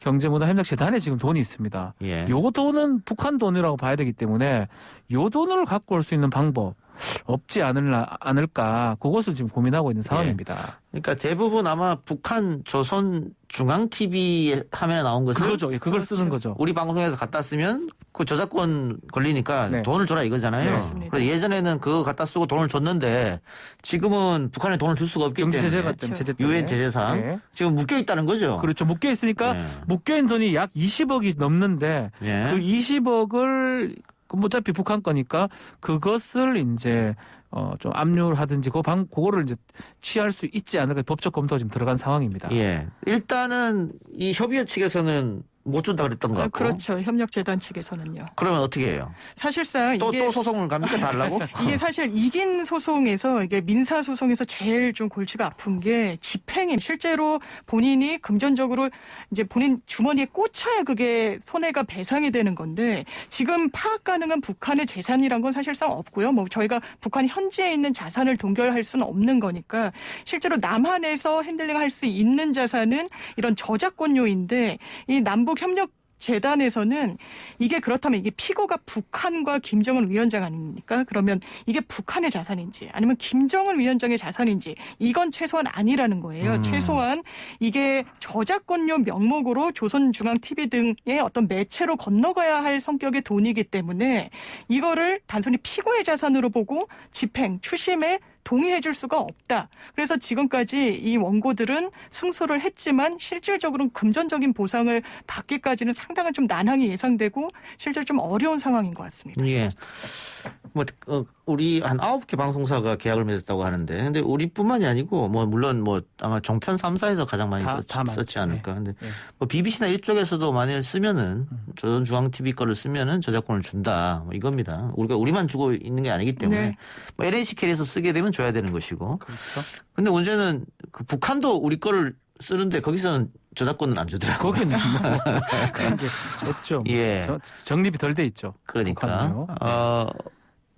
경제문화협력재단에 지금 돈이 있습니다. 예. 요 돈은 북한 돈이라고 봐야 되기 때문에 요 돈을 갖고 올 수 있는 방법 없지 않을까 그것을 지금 고민하고 있는 상황입니다. 그러니까 대부분 아마 북한 조선 중앙 TV 화면에 나온 것을 그거죠. 예, 그걸 쓰는 거죠. 우리 방송에서 갖다 쓰면 그 저작권 걸리니까 네. 돈을 줘라 이거잖아요. 맞습니다. 그래서 예전에는 그거 갖다 쓰고 돈을 줬는데 지금은 북한에 돈을 줄 수가 없기 경제 때문에 제재가 때문에 제재 때문에. 유엔 제재상 네. 지금 묶여 있다는 거죠. 그렇죠. 묶여 있으니까 네. 묶여 있는 돈이 약 20억이 넘는데 예. 그 20억을 어차피 북한 거니까 그것을 이제 좀 압류하든지 그거를 이제 취할 수 있지 않을까 법적 검토가 지금 들어간 상황입니다. 예. 일단은 이 협의회 측에서는 못 준다 그랬던 것 같고. 그렇죠. 협력재단 측에서는요. 그러면 어떻게 해요? 사실상 또 이게 소송을 갑니까? 달라고? 이게 사실 이긴 소송에서 이게 민사 소송에서 제일 좀 골치가 아픈 게 집행임. 실제로 본인이 금전적으로 이제 본인 주머니에 꽂혀야 그게 손해가 배상이 되는 건데 지금 파악 가능한 북한의 재산이란 건 사실상 없고요. 뭐 저희가 북한 현지에 있는 자산을 동결할 수는 없는 거니까 실제로 남한에서 핸들링할 수 있는 자산은 이런 저작권료인데 이 남북 협력 재단에서는 이게 그렇다면 이게 피고가 북한과 김정은 위원장 아닙니까? 그러면 이게 북한의 자산인지 아니면 김정은 위원장의 자산인지 이건 최소한 아니라는 거예요. 최소한 이게 저작권료 명목으로 조선중앙TV 등의 어떤 매체로 건너가야 할 성격의 돈이기 때문에 이거를 단순히 피고의 자산으로 보고 집행, 추심에 동의해 줄 수가 없다. 그래서 지금까지 이 원고들은 승소를 했지만 실질적으로는 금전적인 보상을 받기까지는 상당한 좀 난항이 예상되고 실제로 좀 어려운 상황인 것 같습니다. 예. 뭐 우리 한 9개 방송사가 계약을 맺었다고 하는데 근데 우리뿐만이 아니고 뭐 물론 뭐 아마 종편 3사에서 가장 많이 썼지 않을까. 근데 뭐 BBC나 이쪽에서도 만일 쓰면은 조선중앙TV 거를 쓰면은 저작권을 준다. 뭐 이겁니다. 우리만 주고 있는 게 아니기 때문에 뭐 LHK에서 쓰게 되면 줘야 되는 것이고. 그렇죠. 근데 문제는 그 북한도 우리 거를 쓰는데 거기서는 저작권은 안 주더라고요. 거기는 그런 게 없죠. 예. 정립이 덜 돼 있죠. 그러니까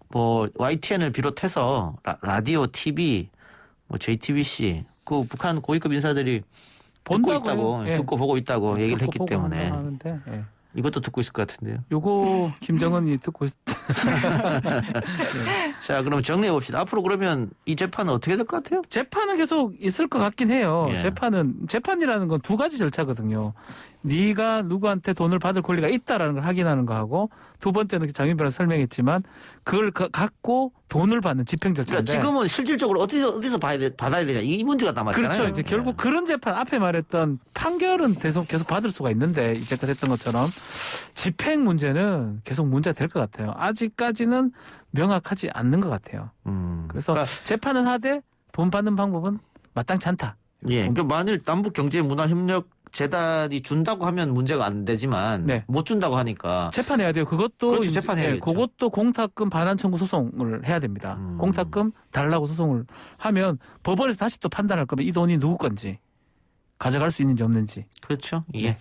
뭐 YTN을 비롯해서 라디오, TV, 뭐 JTBC 그 북한 고위급 인사들이 듣고 있다고, 듣고 보고 있다고 얘기를 했기 때문에 이것도 듣고 있을 것 같은데요. 요거 김정은이 듣고 있. 자, 그럼 정리해 봅시다. 앞으로 그러면 이 재판은 어떻게 될 것 같아요? 재판은 계속 있을 것 같긴 해요. 재판이라는 건 두 가지 절차거든요. 네가 누구한테 돈을 받을 권리가 있다라는 걸 확인하는 거하고 두 번째는 장윤 변호사 설명했지만 그걸 갖고 돈을 받는 집행 절차인데. 그러니까 지금은 실질적으로 어디서 받아야 되냐 이 문제가 남았잖아요. 그렇죠. 이제 결국 그런 재판 앞에 말했던 판결은 계속 받을 수가 있는데 이제까지 했던 것처럼 집행 문제는 계속 문제가 될 것 같아요. 아직까지는 명확하지 않는 것 같아요. 그래서 그러니까 재판은 하되 돈 받는 방법은 마땅치 않다. 예. 그러니까 만일 남북경제문화협력재단이 준다고 하면 문제가 안 되지만 못 준다고 하니까 재판해야 돼요. 그것도 그렇죠, 재판해야겠죠. 그것도 공탁금 반환 청구 소송을 해야 됩니다. 공탁금 달라고 소송을 하면 법원에서 다시 또 판단할 거면 이 돈이 누구 건지 가져갈 수 있는지 없는지. 그렇죠. 예.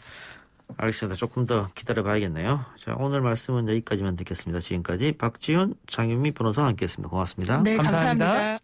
알겠습니다. 조금 더 기다려봐야겠네요. 자, 오늘 말씀은 여기까지만 듣겠습니다. 지금까지 박지훈, 장윤미 변호사와 함께했습니다. 고맙습니다. 네, 감사합니다.